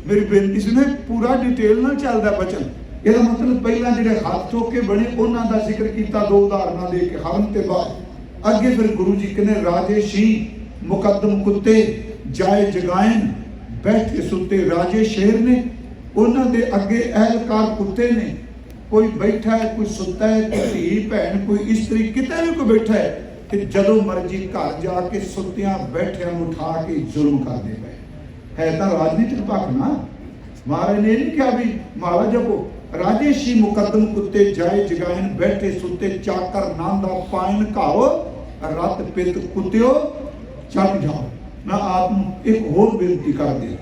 मेरी बेनती सुने, पूरा डिटेल नाल चलदा बचन। ਇਹਦਾ मतलब ਪਹਿਲਾਂ ਜਿਹੜੇ ਹੱਥ ਠੋਕੇ ਬਣੇ ਉਹਨਾਂ ਦਾ ਜ਼ਿਕਰ ਕੀਤਾ, 2 ਉਦਾਹਰਨਾਂ ਦੇ ਕੇ ਹਰਨ ਤੇ ਬਾਅਦ। ਅੱਗੇ ਫਿਰ ਗੁਰੂ ਜੀ ਕਹਿੰਦੇ ਰਾਜੇ ਸ਼ੀ ਮੁਕੱਦਮ ਕੁੱਤੇ ਜਾਏ ਜਗਾਇਨ ਬੈਠੇ ਸੁੱਤੇ। ਰਾਜੇ ਸ਼ੇਰ ਨੇ, ਉਹਨਾਂ ਦੇ ਅੱਗੇ ਅਹਿਲਕਾਰ ਕੁੱਤੇ ਨੇ, कोई बैठा है, कोई सुता है, कोई धी भैन, कोई स्त्री, कितने भी कोई बैठा है कि जदों मर्जी घर जाके सुत्तियां बैठियां उठा के जुल्म करते पे है। तो राजनीतिक पक्ष ना, महाराज ने नहीं कहा भी महाराज जपो राजेशी मुकदम कुत्ते जाए जगाइन बैठे सुते चाकर नांदा पाइन घाओ रत पित कुत्तियो चढ़ जाओ। मैं आप एक होर बेनती कर दे,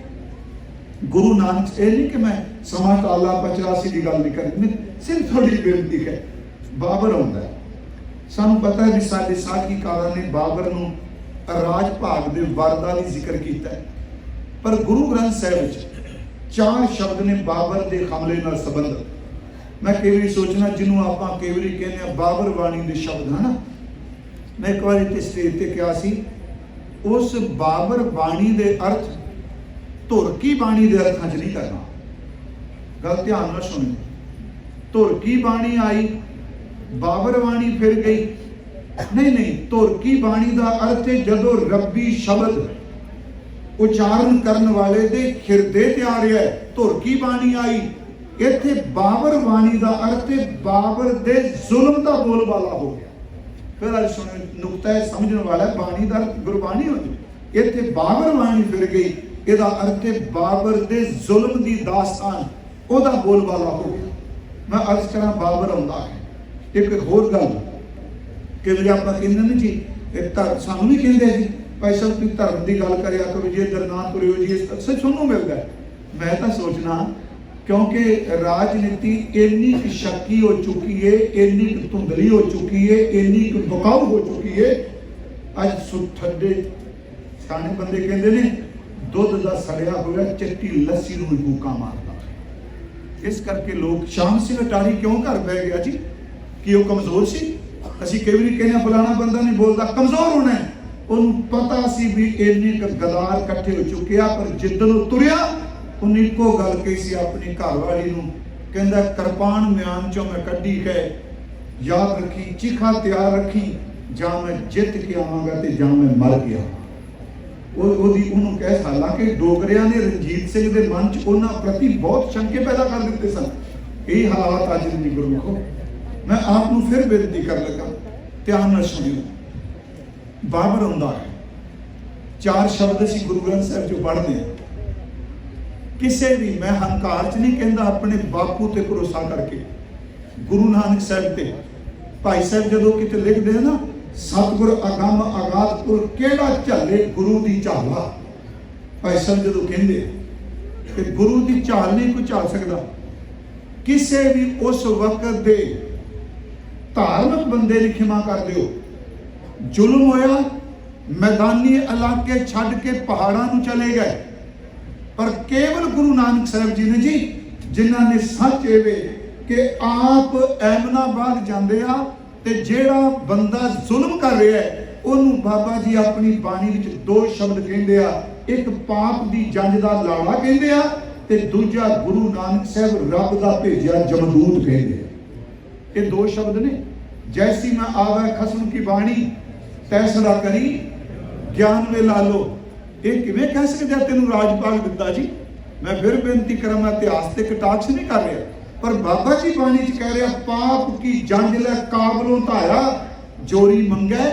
गुरु नानक ये नहीं कि मैं समा काला 85 की गल नहीं करनी, सिर्फ थोड़ी बेनती है। बाबर आउंदा है, सानू पता है भी साडे साखी काला ने बाबर नूं राज भाग दे वर दा भी जिक्र कीता है, पर गुरु ग्रंथ साहिब विच 4 शब्द ने बाबर दे हमले नाल संबंधित। मैं कई बार सोचना जिन्हों आप कई बार कहने बाबर वाणी के शब्द है ना, मैं एक बार स्टेज पर कहा सी, उस बाबर बाणी के अर्थ धुरकी बाणी के अर्थां च नहीं करना। गल ध्यान नाल सुनो, धुरकी बाणी आई बाबर बाणी फिर गई, नहीं नहीं, धुरकी बाणी का अर्थ है जदों रब्बी शब्द उचारण करने वाले दे हिरदे ते आ रहा है, धुरकी बाणी आई। इत्थे बाबर बाणी का अर्थ है बाबर दे जुल्म का बोलबाला हो गया। फिर आज सुनो, नुकता है समझने वाला है, बाणी का गुरबाणी हो गई, इत्थे बाबर बाणी फिर गई, इसका अर्थ है बाबर दे जुल्म की दास्तान ओदा बोलबाला हो गया। मैं अर्ज करा बाबर आउंदा है। एक होर गल कि जी आप कहते नहीं जी सानू भी कहते जी भाई साहब तुम धर्म की गल करिया करो जी, इधर ना तुरियो जी, अक्सर सुनने मिलता है। मैं तो सोचना क्योंकि राजनीति इन्नी शक्की हो चुकी है, इन्नी धुंधली हो चुकी है, इन्नी बकाऊ हो चुकी है। अज ठंडे सियाने बंदे कहते हैं दुध का सड़िया हुआ चिट्टी लस्सी नूं भूका मारता है। इस करके लोग शाम सिंह अटारी क्यों घर बह गया जी कि वह कमजोर सी। असीं कई बार कहने फलाना बंदा नहीं बोलता, कमजोर होना है। उन्होंने पता सी भी इन्ने गदार इकट्ठे हो चुके आ, पर जिद्दन तुरिया उन्हें एको गल कही सी अपनी घरवाली नूं, कहंदा कृपान म्यान चों मैं कड्डी है, याद रखी चीखा तैयार रखी, जां मैं जित के आवांगा ते जां मैं मर गया। उन्होंने कह, हालांकि डोगरिया ने रंजीत सिंह के मन च उन्हां प्रति बहुत शंके पैदा कर दिते सन। यही हालात अज नहीं गुरमुखो। मैं आपनूं फिर बेनती कर लगा, ध्यान नाल सुनियो। बाबर आउंदा है, 4 शब्द असीं गुरु ग्रंथ साहिब चों पढ़दे हां। किसी भी, मैं हंकार च नहीं कहता, अपने बापू ते भरोसा करके गुरु नानक साहिब ते भाई साहब जदों किते लिखदे हैं ना, सतगुर अगम अगाधपुर केड़ा झले गुरु दी झाला। भाई साहब जदों कहंदे कि गुरु दी झाल नहीं कोई झाल सकदा। किसी भी उस वक्त दे धार्मिक बंदे दी खिमा कर दिओ, जुल्म होया, मैदानी इलाके छड्ड के पहाड़ां नूं चले गए, पर केवल गुरु नानक साहिब जी ने जी जिन्हां ने सच एवे कि आप ऐमनाबाद जांदे आ ते जेड़ा बंदा जुल्म कर रहा है उन्होंने बाबा जी अपनी बाणी विच 2 शब्द कहंदे आ, एक पाप दी जंज दा लाड़ा कहंदे आ ते दूजा गुरु नानक साहिब रब दा भेजिया जमदूत कहंदे आ। ये 2 शब्द ने, जैसी मैं आवे खसम की बाणी तैसरा करी ज्ञान वे लालो। ये किवें कह सकते हैं तेनू राजपाल दिता जी। मैं फिर बेनती करा, मैं इतिहास से कटाक्ष नहीं कर रहा, पर बाबा जी बाणी च कह रहा, पाप की जंज लै काबलों धारा जोरी मंगे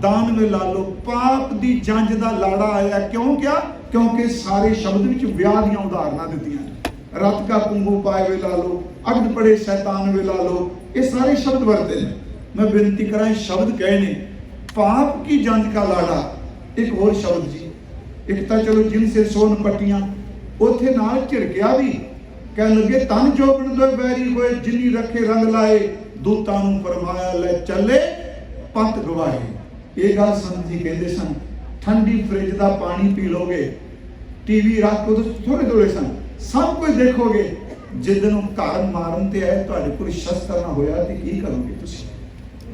दान वे लालो। पाप की जंज का लाड़ा आया, क्यों क्या? क्योंकि सारे शब्द विच विआह दीआं उदाहरणां दित्तियां। रत का कुंगू पाए वे ला लो, अग्ध पड़े शैतान वे ला लो, ये सारे शब्द वरते हैं। मैं बेनती करा, शब्द कहे ने पाप की जंज का लाड़ा। एक और शब्द जी, एक तो चलो जिनसे सोन पट्टियां, उथे नाल झिड़किया भी, कह लगे तन जोबन दो बैरी होए जिनी रखे रंग लाए, दूतां नूं फरमाया ले चले पत गवाए। ये गल संत जी कहते सन। ठंडी फ्रिज का पानी पी लोगे, टीवी रख के थोड़े थोड़े सन, सब कुछ देखोगे, जिदन घर मारन ते आए तुहाडे कोल शस्त्र ना होया ते की करोगे तुसीं?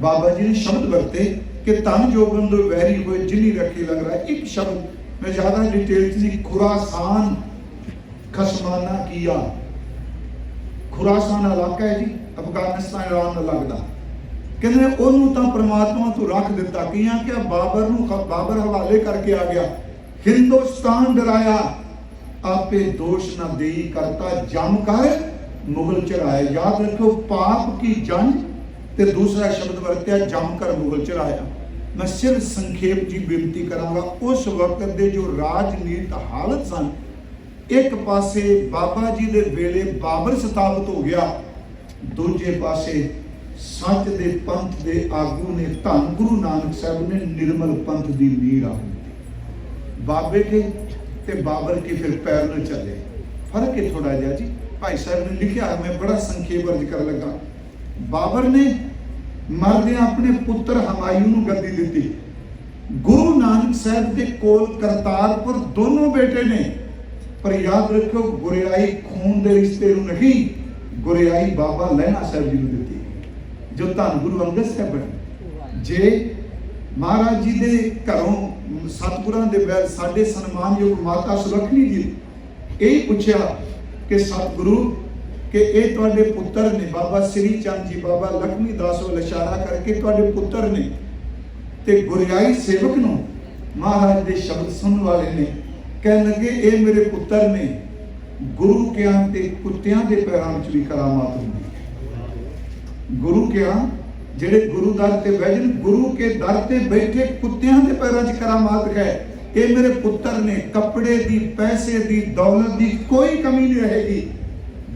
बाबा जी ने शब्द वरते कि तन जोबन दो वैरी होए जिनी रखे लग रहा है। एक शब्द मैं ज्यादा डिटेल च नहीं, खुरासान खसमाना किया। खुरासान इलाका है जी, अफगानिस्तान ईरान नाल लगदा। कहते ओनू तो परमात्मा तो रख दिता, किया क्या बाबर नूं बाबर हवाले करके आ गया। हिंदुस्तान डराया आपे दोष ना देई करता, जम कर मुगल चढ़ाए। याद रखो, पाप की जंज ते दूसरा शब्द वरत्या जमकर मुगल चढ़ाया। मैं सिर्फ संखेप जी बेनती करांगा, उस वक्त दे जो राजनीत हालत सन, एक पासे बाबा जी दे वेले बाबर स्थापित हो गया, दूजे पासे सच दे पंथ दे आगू ने धन गुरु नानक साहब ने निर्मल पंथ दी नींह रख दी। बाबे के ते बाबर के फिर पैर न चले। फर्क है थोड़ा जिहा जी। भाई साहब ने लिखा, मैं बड़ा संखेप अर्ज कर लगा। बाबर ने मरदे अपने पुत्र हमायूं नूं गद्दी दिती। गुरु नानक साहब के कोल करतारपुर दोनों बेटे ने, पर याद रखो गुरियाई खून दे रिश्ते नूं नहीं, गुरियाई बाबा लहना साहब जी नूं दिती जो धन गुरु अंगद साहब बने। जे महाराज जी दे घरों सतगुरां दे बैल साडे सन्मानयोग माता सुलखनी जी यही पूछया कि सतगुरु कि ये तुहाडे पुत्र ने, बाबा श्री चंद जी बाबा लक्ष्मी दास वाल इशारा करके तुहाडे पुत्र ने, ते गुरियाई सेवक नूं महाराज दे शब्द सुनने वाले ने कह लगे ये मेरे पुत्र ने, गुरु क्या ते कुत्तियां दे पैरां विच भी करामात हुंदी। गुरु क्या जेड़े गुरु दर ते बैठे, गुरु के दर ते बैठे कुत्तियां दे पैरां च करामात है। ये मेरे पुत्र ने, कपड़े दी, पैसे दी, दौलत दी कोई कमी नहीं रहेगी।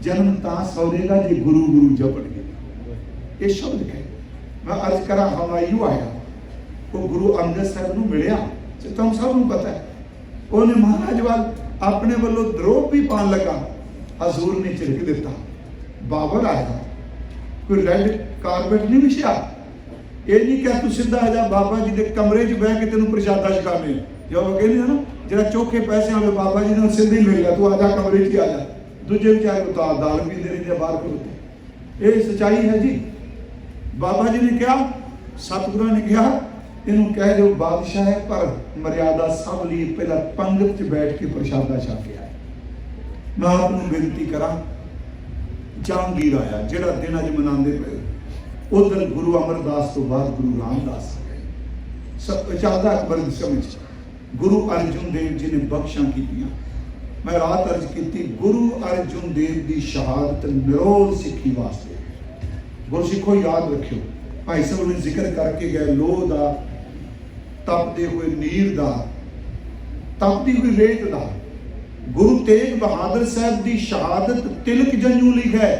जन्म तां सौरेगा जी गुरु गुरु जपड़गे। ये शब्द कहे। मैं अर्ज करा, हमायूं आया, वो गुरु अंगद साहब नूं मिलिया, तुम सब नूं पता है। उन्हें महाराज वाल अपने वालों द्रोह भी पान लगा, हजूर ने झिड़क दिता। बाबर आया, कोई रेड कारपेट नहीं विछया, ये नहीं क्या तू सीधा आ जा बाबा जी के कमरे च बह के तेन प्रशादा छकाने। जो कहते हैं ना, जरा चोखे पैसे वाले बाबा जी ने सीधे ही मिल गया, तू आजा कमरे च आ जा। दूजे बेचारे उतार दाल भी दे रही बाहर खड़ोते। ये सच्चाई है जी। बाबा जी ने कहा, सतगुरु ने कहा, इन्हों कह दो बादशाह है पर मर्यादा सब लिए पहला पंगत च बैठ के प्रशादा छक के आए। मैं आपको बेनती करा, जहांगीर आया जिहड़ा दिन अज मनाते पे, उधर गुरु अमरदास तो बाद गुरु रामदास चलता अकबर समय गुरु अर्जुन देव जी ने बख्शां कीतियां। मैं रात अर्ज की, गुरु अर्जुन देव की शहादत निरोल सिੱਖੀ वास्ते। गुरसिखो याद रखियो, भाई साहब ने जिक्र करके गए लोह दा, तपदे हुए नीर दा, तपदी हुई रेत दा। गुरु तेग बहादुर साहब की शहादत तिलक जंजू लिखा है,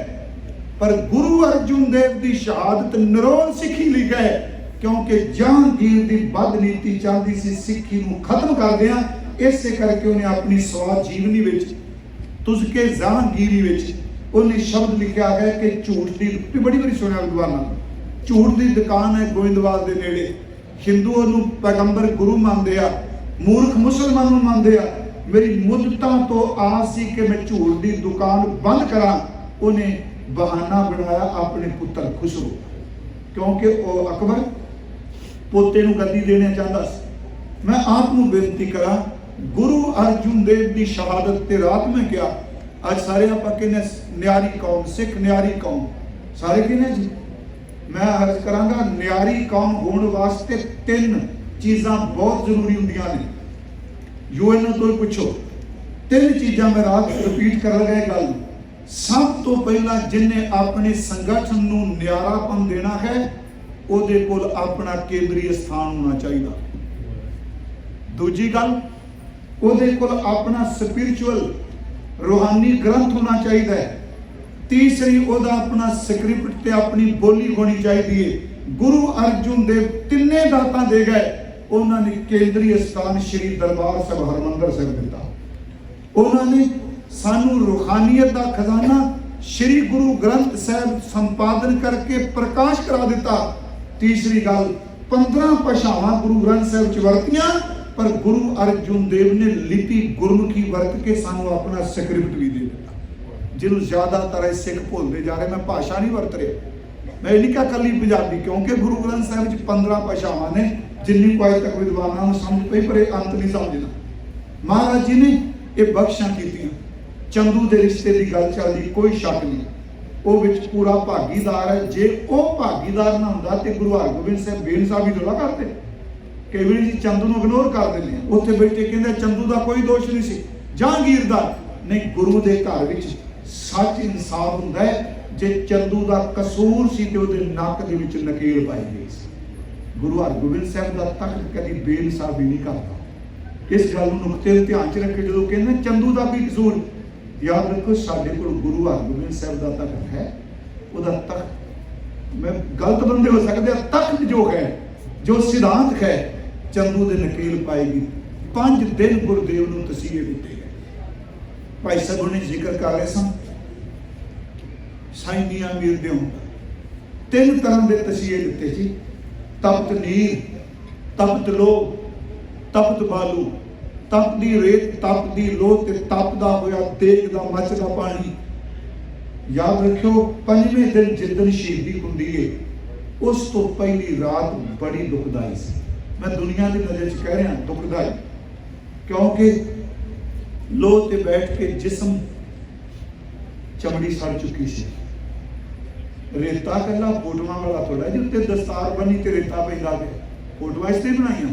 पर गुरु अर्जुन देव की शहादत निरोल सिੱਖੀ लिखा है, क्योंकि जहांगीर की बदनीति चाहती सी सिੱਖੀ नूं खत्म कर दिया। इसे करके उन्हें अपनी स्वाद जीवनी विच, तुझके जहांगीरी विच उन्हें शब्द लिखा है कि झूठ की, बड़ी बड़ी सुनिया विद्वाना, झूठ की दुकान है गोविंदवाल के नेड़े। हिंदू उन्होंने पैगंबर गुरु मानते आ, मूर्ख मुसलमान मानते आ। मेरी मुद्दतां तो आस सी कि मैं झूठ की दुकान बंद करा। उन्हें बहाना बनाया अपने पुत्र खुसरो, क्योंकि वह अकबर पोते नूं गद्दी देना चाहता। मैं आपको बेनती करा, गुरु अर्जुन देव की शहादत ते रात में क्या आज सारे आप कहने न्यारी कौम, सिख न्यारी कौम सारे कहने जी। मैं अर्ज करांगा, न्यारी कौम होने वास्ते 3 चीज़ां बहुत जरूरी होंदियां ने। यूएन तो पूछो, 3 चीज़ां मैं रात रिपीट कर लगा गल। सब तो पहला जिन्हें अपने संगठन नूं न्यारापन देना है, उहदे कोल अपना केंद्रीय स्थान होना चाहिए। दूजी गल, उहदे कोल अपना स्पिरिचुअल रूहानी ग्रंथ होना चाहिए। तीसरी, उहदा अपना स्क्रिप्ट ते अपनी बोली होनी चाहिए। गुरु अर्जुन देव तिन्ने दातां दे गए, उन्होंने केंद्रीय स्थान श्री दरबार साहिब हरमंदर साहिब दिता। उन्होंने सानू रूहानियत का खजाना श्री गुरु ग्रंथ साहिब संपादन करके प्रकाश करा दिता। तीसरी गल, 15 भाषावां गुरु ग्रंथ साहिब च वरतियां, पर गुरु अर्जुन देव ने लिपि गुरमुखी वरत के सानू अपना स्क्रिप्ट भी दे दिता। जिन्होंने ज्यादातर सिख भुलते जा रहे, मैं भाषा नहीं वरत रहा, मैं नहीं क्या कली पंजाबी, क्योंकि गुरु ग्रंथ साहिब च 15 भाषावां ने, जिन्नी को अज तक विद्वानों को समझ पई, पर यह अंत नहीं समझना। महाराज जी ने ये बख्शां कीतियां। चंदू के रिश्ते की गल चलती, कोई शक नहीं, वो विच पूरा भागीदार है। जे वो भागीदार ना होंदा ते गुरु हरगोबिंद साहब बेनसाबी थोड़ा करते। कई बार जी चंदू नूं इग्नोर कर देंगे, उत्थे बैठे कहंदे चंदू का कोई दोष नहीं सी, जहांगीर दा नहीं। गुरु के घर विच सच इंसाफ हुंदा है। जे चंदू का कसूर सी ते उहदे नक दे विच नकेल पाई गई सी। गुरु हरगोबिंद साहब का तख्त कभी बेइंसाफी नहीं करता। इस गल नूं नुकते ध्यान च रखे। जो कहते चंदू का भी कसूर, याद रखो साडे कोल गुरु हरगोबिंद साहब का तख्त है। उहदा तख्त मैं गलत बंदे हो सकते, तख्त जो है, जो सिद्धांत है, चंदू दे नकेल पाएगी। 5 दिन गुरुदेव नूं तसीहे दिते गए। भाई साहब ने जिक्र कर रहे सन साईं मियां मीर दे 3 तरह के तसीहे दिते जी। तपत नीर, तपत लो, तपत बालू, तपदी रेत, तपदी लो ते तपदा होया तेग दा मचदा पानी। याद रखियो 5वें दिन जिदन शहीदी हुंदी है, उस तो पहली रात बड़ी दुखदाई सी। मैं दुनिया की नज़र च कह रहा दुखदाई, क्योंकि लोह ते बैठ के जिस्म चमड़ी सड़ चुकी सी। रेता कला फोटोआं वाला थोड़ा जी, उत्ते दस्तार बनी ते रेता पैंदा गया। फोटोआं इसलिए बनाइया,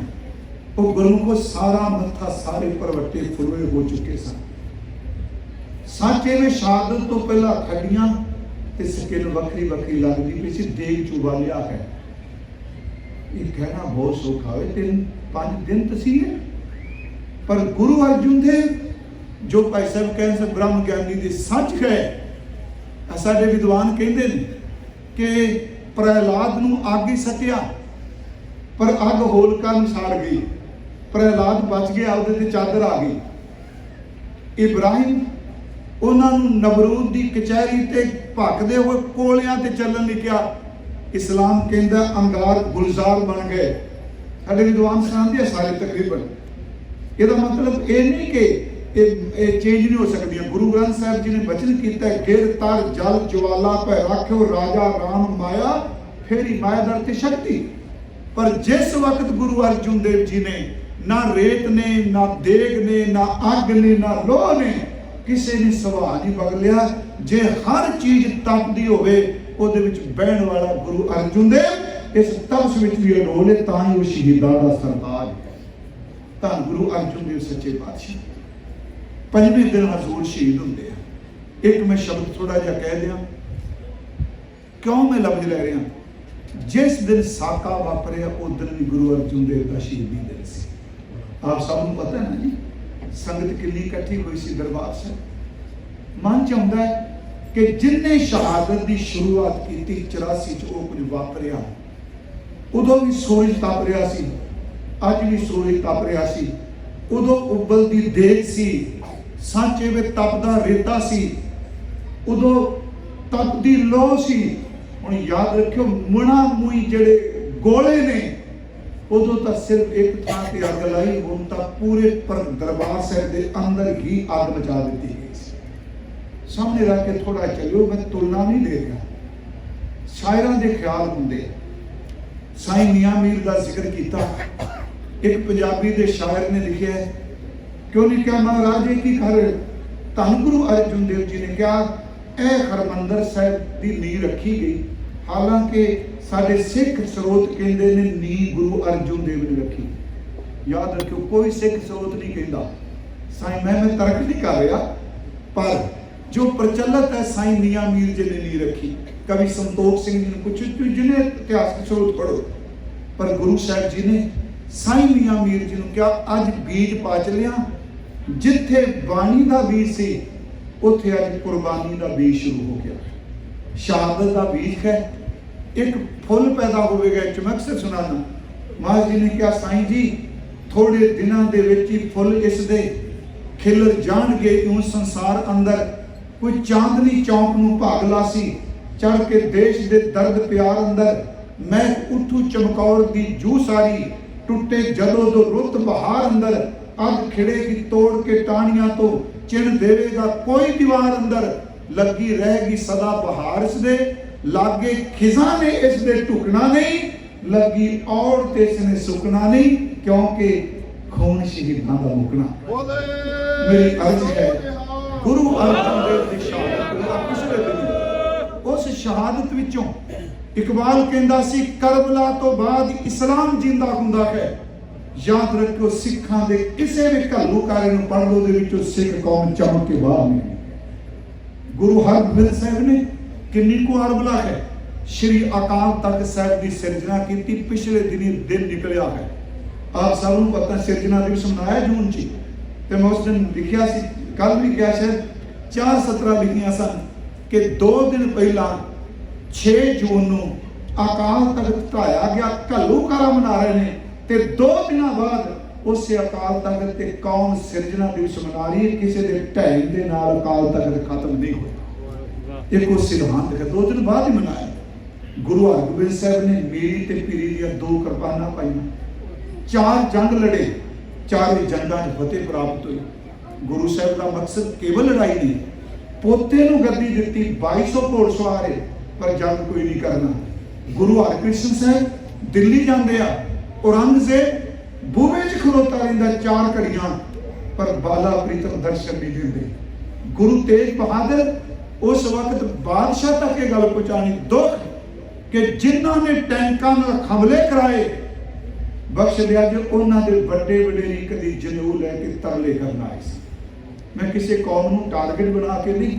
वो गुरमुखो सारा मत्था सारे परवट्टे फुलवे हो चुके सन। सच एवें शहादत तो पहला खड्डियां ते स्किन वक्री वक्री लगदी पई सी। देग च उबालिया है। ये कहना बहुत सौखा है, 3-5 दिन तसीहे। पर गुरु अर्जुन देव जो भाई साहब कह से ब्रह्म ज्ञानी दी सच है। साडे विद्वान कहते हैं कि प्रहलाद नूं अग ही सटिया, पर अग होलका नूं साड़ गई। प्रहलाद बच गया, उहदे ते चादर आ गई। इब्राहिम उन्होंने नबरूद की कचहरी ते भखदे हुए कोलियां ते चलन लई कहा। इस्लाम कहता अंगार गुलजार बन गए। साडे विद्वान सुनाते सारे तकरीबन। ਇਹਦਾ मतलब ये नहीं कि ये चेंज नहीं हो सकती। गुरु ग्रंथ साहब जी ने वचन किया गिर तर जल ज्वाला पै रखो राजा राम माया फेरी माया दर ते शक्ति। पर जिस वक्त गुरु अर्जुन देव जी ने ना रेत ने, ना देग ने, ना अग ने, ना लोह ने किसी ने सुभाव नहीं बगलिया। जे हर चीज तपदी होवे ਉਹਦੇ ਵਿੱਚ ਬਹਿਣ ਵਾਲਾ ਗੁਰੂ ਅਰਜੁਨ ਦੇਵ ਇਸ ਤਪਸ ਵਿੱਚ ਵੀ ਅਡੋਲ ਹੈ। ਤਾਂ ਹੀ ਉਹ ਸ਼ਹੀਦਾਂ ਦਾ ਸਰਤਾਜ ਹੈ। ਧੰਨ ਗੁਰੂ ਅਰਜੁਨ ਦੇਵ ਸੱਚੇ ਪਾਤਸ਼ਾਹ 5ਵੇਂ ਦਿਨ ਹਜ਼ੂਰ ਸ਼ਹੀਦ ਹੁੰਦੇ ਆ। ਇੱਕ ਮੈਂ ਸ਼ਬਦ ਥੋੜਾ ਜਿਹਾ ਕਹਿ ਦਿਆਂ, ਕਿਉਂ ਮੈਂ ਲਫ਼ਜ਼ ਲੈ ਰਿਹਾ। ਜਿਸ ਦਿਨ ਸਾਕਾ ਵਾਪਰਿਆ ਉਸ ਦਿਨ ਵੀ ਗੁਰੂ ਅਰਜੁਨ ਦੇਵ ਦਾ ਸ਼ਹੀਦੀ ਦਿਨ ਸੀ। ਆਪ ਸਭ ਨੂੰ ਪਤਾ ਹੈ ਨਾ ਜੀ, ਸੰਗਤ ਕਿੰਨੀ ਇਕੱਠੀ ਹੋਈ ਸੀ ਦਰਬਾਰ ਸਾਹਿਬ। ਮਨ ਚ ਆਉਂਦਾ ਹੈ कि जिन्हें शहादत की शुरुआत की 84 च वो कुछ वापरिया। उदों भी सूरज तप रहा सी, अज भी सूरज तप रहा सी। उदों उबलती देग सी, सांचे में तपदा रेता सी, उदों तपदी लो सी। हुण याद रखियो मुणा मुई जेड़े गोले ने उदों तो सिर्फ एक थां ते अग लाई, हुण तां पूरे दरबार साहिब दे अंदर ही अग मचा दी गई। सामने रख के थोड़ा चलियो, मैं तुलना नहीं दे रहा। शायरां दे ख्याल हुंदे। साईं मियां मीर का जिक्र किया। एक पंजाबी दे शायर ने लिखा है, क्यों नहीं कहा महाराज ये की कर। धन गुरु अर्जुन देव जी ने कहा ए हरमंदर साहिब की नींह रखी गई। हालांकि साडे सिख स्रोत कहते ने नींह गुरु अर्जुन देव ने रखी। याद रखियो कोई सिख स्रोत नहीं कहता। साईं मैं तर्क नहीं कर रहा, पर जो प्रचलित है साईं मियां मीर जी ने नहीं रखी। कवि संतोख सिंह जी ने कुछ जिन्हें इतिहास स्रोत पढ़ो, पर गुरु साहब जी ने साईं मियां मीर जी ने क्या अज बीज पा चलिया। जिथे बाणी का बीज से उथे अज कुर्बानी का बीज शुरू हो गया। शहादत का बीज है, एक फुल पैदा होगा। चमकसर सुनाना महाराज जी ने कहा साईं जी थोड़े दिनों के विच ही फुल इसदे खिलर जाणगे। यूं संसार अंदर कोई चांदनी चौंक नूं भागला सी, चढ़ के देश दे दर्द प्यार अंदर मैं उठू चमकौर दी जू सारी। टुटे जदों दो रुत बहार अंदर अग खिड़ेगी तोड़ के टाणियां तो चिन देवेगा कोई दीवार अंदर। लगी रहेगी सदा बहार इसदे लागे खिजा ने इसदे टुकना नहीं। लगी और ते इसने सुकना नहीं, क्योंकि खून शहीदां दा मुकना। मेरी अर्ज है गुरु अर्जन देव की शहादत पिछले दिन उस शहादत विचों इकबाल कहता सी करबला तो बाद इस्लाम जिंदा हुंदा है। याद रखो सिखां दे किसी भी घल्लूकारे नूं पढ़ लो दे विचों सिख कौम चमक के बाहर नहीं। गुरु हरगोबिंद साहब ने किन्नी कुआर बुला है श्री अकाल तख्त साहब की सिरजना की। पिछले दिन निकलिया है, आप सबू पता सिरजना दिवस मनाया जून ची, तो मैं उस दिन लिखिया सी, कल भी क्या शायद 4 सतरा लिखिया सन कि 2 दिन पहला 6 जून को अकाल तख्त ढाया गया, घल्लूकारा मना रहे हैं, ते 2 दिन बाद उस अकाल तख्त ते कौम सिरजना दिवस मना रही है। किसी के ढाई के नाल अकाल तख्त खत्म नहीं हुआ, एक सिद्धांत है 2 दिन बाद ही मनाया। गुरु हरगोबिंद साहब ने मेरी ते पीरी दी 2 कृपाना पाईयां, 4 जंग लड़े, 4 जंगां च फतेह प्राप्त हुई। गुरु साहब का मकसद केवल लड़ाई नहीं, पोते नूं गद्दी दित्ती, 2200 घोड़सवार है पर जंग कोई नहीं करना। गुरु हरकृष्ण साहब दिल्ली जाते आ, औरंगजेब बूहे च खलोता रहिंदा 4 घड़ियां पर बाला प्रीतम दर्शन नहीं देंदे। गुरु तेज बहादुर उस वक्त बादशाह तक ये गल पहुंचानी दुख कि जिन्हों ने टैंकों में हमले कराए बख्श लिया जो उन्होंने बड़े वडेरी कभी जनेऊ लैके तरले करना आए। मैं किसी कौम को टारगेट बना के नहीं,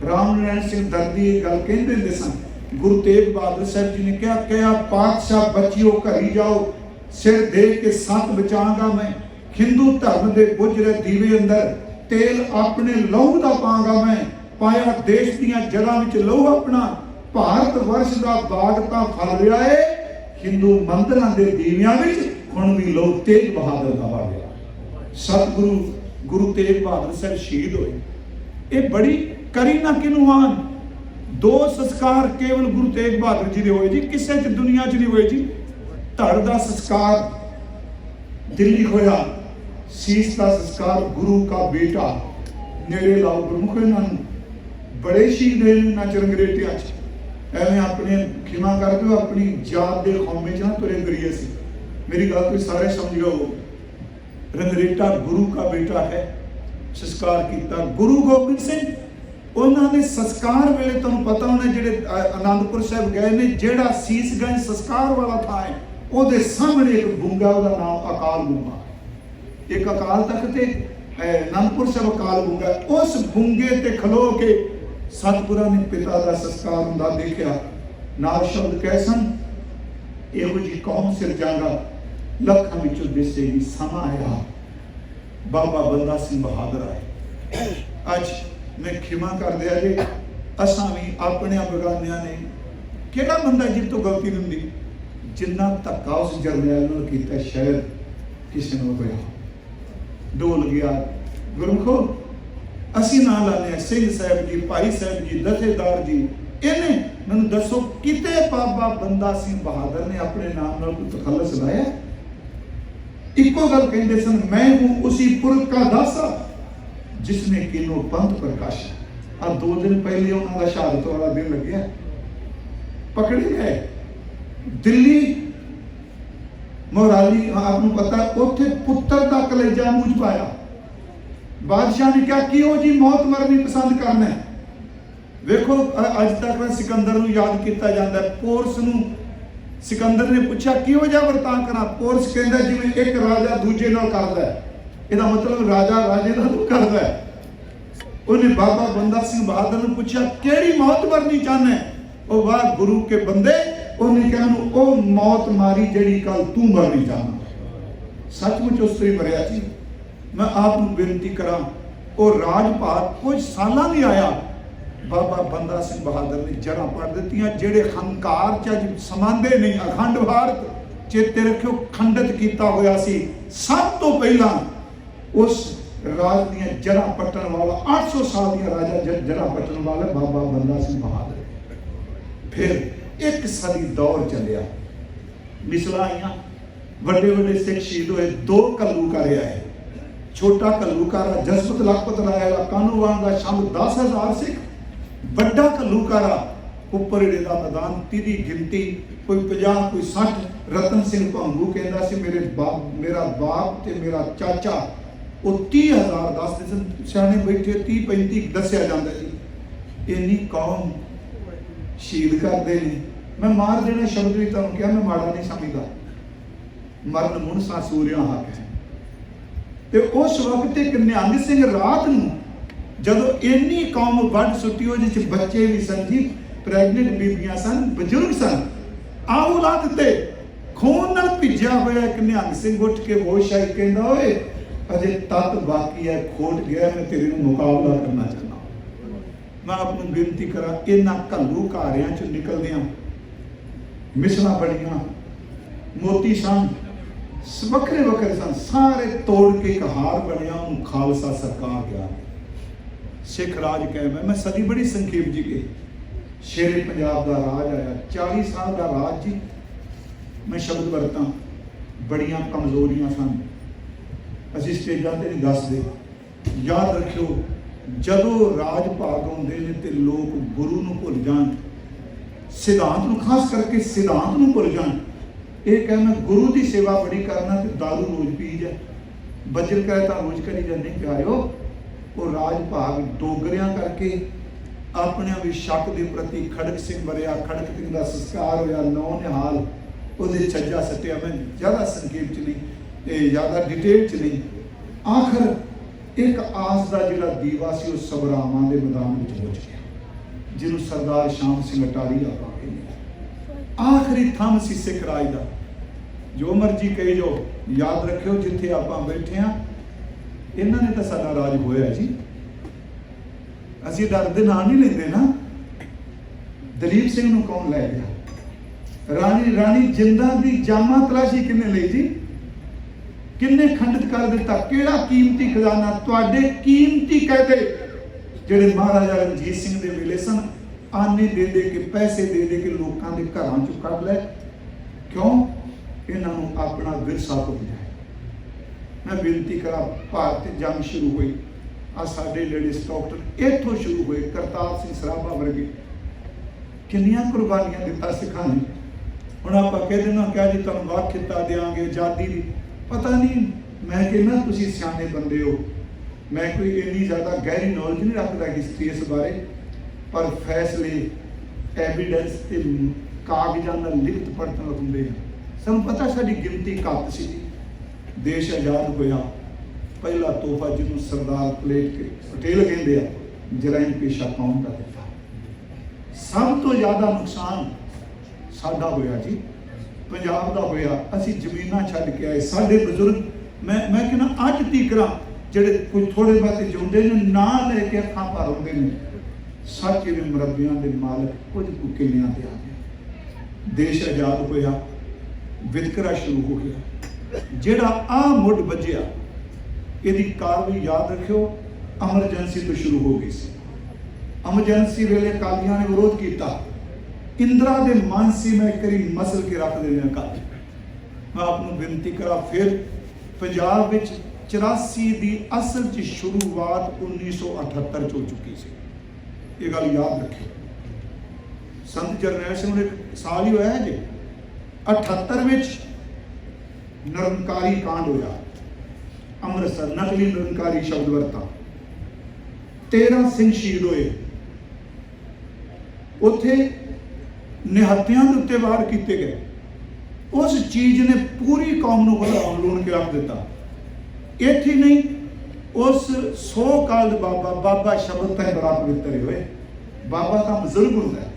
राम नारायण सिंह दर्दी ये गल कहते सन। गुरु तेग बहादुर साहब जी ने क्या पातशाह बचियो घरी जाओ, सिर दे के सत बचांगा मैं, हिंदू धर्म के बुझरे दीवे अंदर तेल अपने लहू का पांगा मैं, पाया देश दियां जड़ां विच लहू अपना, भारत वर्ष का बाग तां फल रिहा है, हिंदू मंदिरां दे दीवियां विच हुण भी लहू तेग बहादुर का वग गया। सतगुरु गुरु तेग बहादुर साहब शहीद होए, ये बड़ी करी ना किनुआन। 2 संस्कार केवल गुरु तेग बहादुर जी दे होए जी, किसी च दुनिया च नहीं होए जी। धड़ का संस्कार दिल्ली होया, शीश का संस्कार गुरु का बेटा नेड़े लाओ प्रमुख इन्होंने बड़े शहीद हैं इन्होंने चरंगरेटिया एवं अपने खिमा कर दो अपनी जात के कौमे च ना तुरे करिए सी। मेरी गल तो सारे समझ गए, रंगरेटा गुरु का बेटा है। संस्कार किया गुरु गोबिंद सिंह उन्होंने संस्कार वेले तुहानूं पता होना जिहड़े आनंदपुर साहब गए ने, जिहड़ा सीसगंज संस्कार वाला था है ਉਹਦੇ सामने एक गुंगा, ਉਹਦਾ नाम अकाल गुंगा, एक अकाल तख्त ते आनंदपुर साहब अकाल गुंगा। उस गुंगे ते खलो के सतगुरां ने पिता का संस्कार हुंदा देखिया, नाल शब्द कैसन इहो जी कौम सिरजांगा लखां विचों दिसेगी समा आया, बाबा बंदा सिंह बहादुर आए। अज मैं खिमा कर दिया जे असां भी अपने बगानियां ने किहड़ा बंदा जिस तो गलती नहीं हुंदी, जिन्ना धक्का उस जरनैल नाल कीता शायद किसी ने होया डोल गया। गुरमुखो असी ना लाने सिंह साहब जी, भाई साहब जी, दसेदार जी, इन्हें मैनूं दसो किते बाबा बंदा सिंह बहादुर ने अपने नाम नाल कोई तखल्लुस लाया? इको गल कहते सन, मैं हूं उसी पुरख का दासा जिसने किनो पंथ प्रकाशा। अब 2 दिन पहले उन्होंने शहादत वाला दिन लग गया, पकड़े गए दिल्ली मोहाली। आपको पता उत्थे पुत्र का कलेजा मूंह पाया। बादशाह ने कहा किहो जी मौत मरनी पसंद करना है। वेखो अज तक सिकंदर नूं याद किया जाता है। पोरस नूं सिकंदर ने पूछा किहो जिहा वर्ताव करा, पोरस कहंदा जिवें एक राजा दूजे नाल करदा है, इहदा मतलब राजा राजे नाल करदा है। उन्हें बाबा बंदा सिंह बहादुर ने पूछा केड़ी मौत मरनी चाहना है? ओ वाह गुरु के बंदे, उन्हें कहा ओ मौत मारी जड़ी कल तू मरनी चाहना। सचमुच उस तरह मरिया जी। मैं आपको बेनती करा, और राजपाट कुछ साल नहीं आया, बाबा बंदा सिंह बहादुर ने जड़ा पड़ दी जेड़े हंकार च समांदे नहीं। अखंड भारत चेते रखियो खंडित किया होया सी। सब तो पहला उस राज दियां जड़ा पट्टन वाला 800 साल दियां राजा जड़ा पट्टन वाला बाबा बंदा सिंह बहादुर। फिर एक सदी दौर चलिया, मिसला आईयां, बड़े बड़े सिख शहीद हुए। 2 घल्लूकारे आए, छोटा घल्लूकारा जसपत लखपत लाया कानूवान का शंभ 10,000 सिख, बड़ा घल्लूकारा उपर इहड़े दा मैदान 30 दी गिनती, कोई 50 कोई 60। रतन सिंह भंगू कहता सी मेरा बाप ते मेरा चाचा वो 30,000 दसदे सन, सियाणे बैठे 30-35 दसिया जाता जी। इन्नी कौम शहीद करते हैं। मैं मार देने शब्द भी तुहानूं कहा, मैं माड़ा नहीं समझदा, मरण मुनसा सूरिया हक है। तो उस वक्त एक निहंग सिंह रात नूं ਜਦੋਂ ਇੰਨੀ ਕੌਮ ਵੱਢ ਸੁੱਟੀ ਉਹਦੇ ਚ ਬੱਚੇ ਵੀ ਸਨ ਜੀ, ਪ੍ਰੈਗਨੈਂਟ ਬੀਬੀਆਂ ਸਨ, ਬਜ਼ੁਰਗ ਸਨ, ਆਹੂ ਲਾ ਦਿੱਤੇ। ਖੂਨ ਨਾਲ ਭਿੱਜਿਆ ਹੋਇਆ ਇੱਕ ਨਿਹੰਗ ਸਿੰਘ ਉੱਠ ਕੇ ਹੋਸ਼ ਆਈ, ਕਹਿੰਦਾ ਓਏ ਅਜੇ ਤੱਤ ਬਾਕੀ ਹੈ, ਖੋਟ ਗਿਆ, ਮੈਂ ਤੇਰੇ ਨੂੰ ਮੁਕਾਬਲਾ ਕਰਨਾ ਚਾਹੁੰਦਾ। ਮੈਂ ਆਪ ਨੂੰ ਬੇਨਤੀ ਕਰਾਂ, ਇਹਨਾਂ ਘੱਲੂ ਘਾਰਿਆਂ ਚ ਨਿਕਲਦਿਆਂ ਮਿਸਲਾਂ ਬਣੀਆਂ, ਮੋਤੀ ਸਨ, ਵੱਖਰੇ ਵੱਖਰੇ ਸਨ, ਸਾਰੇ ਤੋੜ ਕੇ ਇੱਕ ਹਾਰ ਬਣਿਆ, ਉਹਨੂੰ ਖਾਲਸਾ ਸਰਕਾਰ ਗਿਆ। ਸਿੱਖ ਰਾਜ ਕਾਇਮ ਹੈ। ਮੈਂ ਸਦੀ ਬੜੀ ਸੰਖੇਪ ਜੀ ਕੇ ਸ਼ੇਰੇ ਪੰਜਾਬ ਦਾ ਰਾਜ ਆਇਆ, 40 ਸਾਲ ਦਾ ਰਾਜ ਜੀ। ਮੈਂ ਸ਼ਬਦ ਵਰਤਾਂ, ਬੜੀਆਂ ਕਮਜ਼ੋਰੀਆਂ ਸਨ, ਅਸੀਂ ਸਟੇਜਾਂ ਤੇ ਨਹੀਂ ਦੱਸਦੇ। ਯਾਦ ਰੱਖਿਓ, ਜਦੋਂ ਰਾਜ ਭਾਗ ਆਉਂਦੇ ਨੇ ਤੇ ਲੋਕ ਗੁਰੂ ਨੂੰ ਭੁੱਲ ਜਾਣ, ਸਿਧਾਂਤ ਨੂੰ, ਖਾਸ ਕਰਕੇ ਸਿਧਾਂਤ ਨੂੰ ਭੁੱਲ ਜਾਣ। ਇਹ ਕਹਿ ਮੈਂ ਗੁਰੂ ਦੀ ਸੇਵਾ ਬੜੀ ਕਰਨਾ ਤੇ ਦਾਰੂ ਰੋਜ਼ ਪੀ ਜਾ, ਬੱਜਰ ਕਹੇ ਤਾਂ ਰੋਜ਼ ਕਰੀ ਜਾਂਦੇ। ਪਿਆਰਿਓ, ਉਹ ਰਾਜ ਭਾਗ ਡੋਗਰਿਆਂ ਕਰਕੇ ਆਪਣੇ ਵੀ ਸ਼ੱਕ ਦੇ ਪ੍ਰਤੀ ਖੜਕ ਸਿੰਘ ਮਰਿਆ, ਖੜਕ ਸਿੰਘ ਦਾ ਸੰਸਕਾਰ ਹੋਇਆ, ਨੌ ਨਿਹਾਲ ਉਹਦੇ ਛੱਜਾ ਸੱਟਿਆ। ਮੈਂ ਜ਼ਿਆਦਾ ਸੰਖੇਪ ਚ ਨਹੀਂ, ਇਹ ਜ਼ਿਆਦਾ ਡਿਟੇਲ ਚ ਨਹੀਂ। ਆਖਰ ਇੱਕ ਆਸ ਦਾ ਜਿਹੜਾ ਦੀਵਾ ਸੀ ਉਹ ਸਭਰਾਵਾਂ ਦੇ ਮੈਦਾਨ ਵਿੱਚ ਬੁਝ ਗਿਆ, ਜਿਹਨੂੰ ਸਰਦਾਰ ਸ਼ਾਮ ਸਿੰਘ ਅਟਾਰੀ ਆਪਾਂ ਕਹਿੰਦੇ। ਆਖਰੀ ਥੰਮ ਸੀ ਸਿੱਖ ਰਾਜ ਦਾ। ਜੋ ਮਰਜੀ ਕਹੀ ਜੋ, ਯਾਦ ਰੱਖਿਓ ਜਿੱਥੇ ਆਪਾਂ ਬੈਠੇ ਹਾਂ, ਇਹਨਾਂ ਨੇ ਤਾਂ ਸਾਡਾ ਰਾਜ ਹੋਇਆ ਜੀ। ਅਸੀਂ ਡਰ ਦੇ ਨਾਂ ਨਹੀਂ ਲੈਂਦੇ ਨਾ। ਦਲੀਪ ਸਿੰਘ ਨੂੰ ਕੌਣ ਲੈ ਗਿਆ? ਰਾਣੀ ਜਿੰਦਾਂ ਦੀ ਜਾਮਾ ਤਲਾਸ਼ੀ ਕਿੰਨੇ ਲਈ ਜੀ? ਕਿੰਨੇ ਖੰਡਿਤ ਕਰ ਦਿੱਤਾ? ਕਿਹੜਾ ਕੀਮਤੀ ਖਜ਼ਾਨਾ? ਤੁਹਾਡੇ ਕੀਮਤੀ ਕਾਇਦੇ ਜਿਹੜੇ ਮਹਾਰਾਜਾ ਰਣਜੀਤ ਸਿੰਘ ਦੇ ਵੇਲੇ ਸਨ, ਆਨੇ ਦੇ ਕੇ, ਪੈਸੇ ਦੇ ਕੇ ਲੋਕਾਂ ਦੇ ਘਰਾਂ ਚੋਂ ਕੱਢ ਲੈ। ਕਿਉਂ? ਇਹਨਾਂ ਨੂੰ ਆਪਣਾ ਵਿਰਸਾ ਭੁੱਲ ਜਾਏ। ਮੈਂ ਬੇਨਤੀ ਕਰਾਂ, ਭਾਰਤ ਜੰਗ ਸ਼ੁਰੂ ਹੋਈ, ਆ ਸਾਡੇ ਲੇਡੀਜ਼ ਡਾਕਟਰ ਇੱਥੋਂ ਸ਼ੁਰੂ ਹੋਏ, ਕਰਤਾਰ ਸਿੰਘ ਸਰਾਭਾ ਵਰਗੇ, ਕਿੰਨੀਆਂ ਕੁਰਬਾਨੀਆਂ ਦਿੱਤਾ ਸਿੱਖਾਂ ਨੇ। ਹੁਣ ਆਪਾਂ ਕਹਿ ਦੇਣਾ ਕਿਹਾ ਜੀ ਤੁਹਾਨੂੰ ਵਾਕ ਖਿੱਤਾ ਦਿਆਂਗੇ ਆਜ਼ਾਦੀ ਦੀ, ਪਤਾ ਨਹੀਂ। ਮੈਂ ਕਹਿੰਦਾ ਤੁਸੀਂ ਸਿਆਣੇ ਬੰਦੇ ਹੋ, ਮੈਂ ਕੋਈ ਇੰਨੀ ਜ਼ਿਆਦਾ ਗਹਿਰੀ ਨੌਲੇਜ ਨਹੀਂ ਰੱਖਦਾ ਹਿਸਟਰੀ ਇਸ ਬਾਰੇ, ਪਰ ਫੈਸਲੇ ਐਵੀਡੈਂਸ ਤੇ ਕਾਗਜ਼ਾਂ ਨਾਲ ਲਿਖਤ ਪੜ੍ਹਨ ਹੁੰਦੇ ਆ। ਸਾਨੂੰ ਪਤਾ ਸਾਡੀ ਗਿਣਤੀ ਘੱਟ ਸੀ। ਦੇਸ਼ ਆਜ਼ਾਦ ਹੋਇਆ, ਪਹਿਲਾ ਤੋਹਫਾ ਜਿਹਨੂੰ ਸਰਦਾਰ ਪਟੇਲ ਕਹਿੰਦੇ ਆ, ਜਰਾਇਮ ਪੇਸ਼ਾ ਕੌਮ ਦਾ ਦਿੱਤਾ। ਸਭ ਤੋਂ ਜ਼ਿਆਦਾ ਨੁਕਸਾਨ ਸਾਡਾ ਹੋਇਆ ਜੀ, ਪੰਜਾਬ ਦਾ ਹੋਇਆ। ਅਸੀਂ ਜ਼ਮੀਨਾਂ ਛੱਡ ਕੇ ਆਏ, ਸਾਡੇ ਬਜ਼ੁਰਗ, ਮੈਂ ਕਹਿੰਦਾ ਅੱਜ ਤੀਕਰਾਂ ਜਿਹੜੇ ਕੋਈ ਥੋੜੇ ਬਹੁਤੇ ਜਿਉਂਦੇ ਨੇ, ਨਾਂ ਲੈ ਕੇ ਅੱਖਾਂ ਭਰ ਆਉਂਦੇ ਨੇ। ਸੱਚ ਦੇ ਮੁਰੱਬਿਆਂ ਦੇ ਮਾਲਕ ਕੁਝ ਕਿੱਲਿਆਂ ਤੇ ਆ ਗਏ। ਦੇਸ਼ ਆਜ਼ਾਦ ਹੋਇਆ, ਵਿਤਕਰਾ ਸ਼ੁਰੂ ਹੋ ਗਿਆ। ਜਿਹੜਾ ਆ ਮੁੱਢ ਵੱਜਿਆ, ਇਹਦੀ ਕਾਰਵਾਈ ਯਾਦ ਰੱਖਿਓ, ਐਮਰਜੈਂਸੀ ਤੋਂ ਸ਼ੁਰੂ ਹੋ ਗਈ ਸੀ। ਐਮਰਜੈਂਸੀ ਵੇਲੇ ਅਕਾਲੀਆਂ ਨੇ ਵਿਰੋਧ ਕੀਤਾ। ਇੰਦਰਾ ਦੇ ਮਨ ਸੀ, ਮੈਂ ਇੱਕ ਵਾਰੀ ਮਸਲ ਕੇ ਰੱਖ ਦੇਣਾ ਅਕਾਲੀ। ਮੈਂ ਆਪ ਨੂੰ ਬੇਨਤੀ ਕਰਾਂ, ਫਿਰ ਪੰਜਾਬ ਵਿੱਚ 84 ਦੀ ਅਸਲ 'ਚ ਸ਼ੁਰੂਆਤ 1978 'ਚ ਹੋ ਚੁੱਕੀ ਸੀ। ਇਹ ਗੱਲ ਯਾਦ ਰੱਖਿਓ। ਸੰਤ ਜਰਨੈਲ ਸਿੰਘ ਨੂੰ ਇੱਕ ਸਾਲ ਹੀ ਹੋਇਆ ਜੀ। 78 ਵਿੱਚ ਨਿਰੰਕਾਰੀ ਕਾਂਡ ਹੋਇਆ, ਅੰਮ੍ਰਿਤਸਰ, ਨਕਲੀ ਨਿਰੰਕਾਰੀ ਸ਼ਬਦ ਵਰਤਾ। 13 ਸਿੰਘ ਸ਼ਹੀਦ ਹੋਏ। ਉੱਥੇ ਨਿਹੱਤਿਆਂ ਦੇ ਉੱਤੇ ਵਾਰ ਕੀਤੇ ਗਏ। ਉਸ ਚੀਜ਼ ਨੇ ਪੂਰੀ ਕੌਮ ਨੂੰ ਲੂਣ ਕੇ ਰੱਖ ਦਿੱਤਾ। ਇੱਥੇ ਨਹੀਂ, ਉਸ ਸੋ ਕਾਲਡ ਬਾਬਾ ਸ਼ਬਦ ਤਾਂ ਬੜਾ ਪਵਿੱਤਰ ਹੋਏ, ਬਾਬਾ ਤਾਂ ਬਜ਼ੁਰਗ ਹੁੰਦਾ।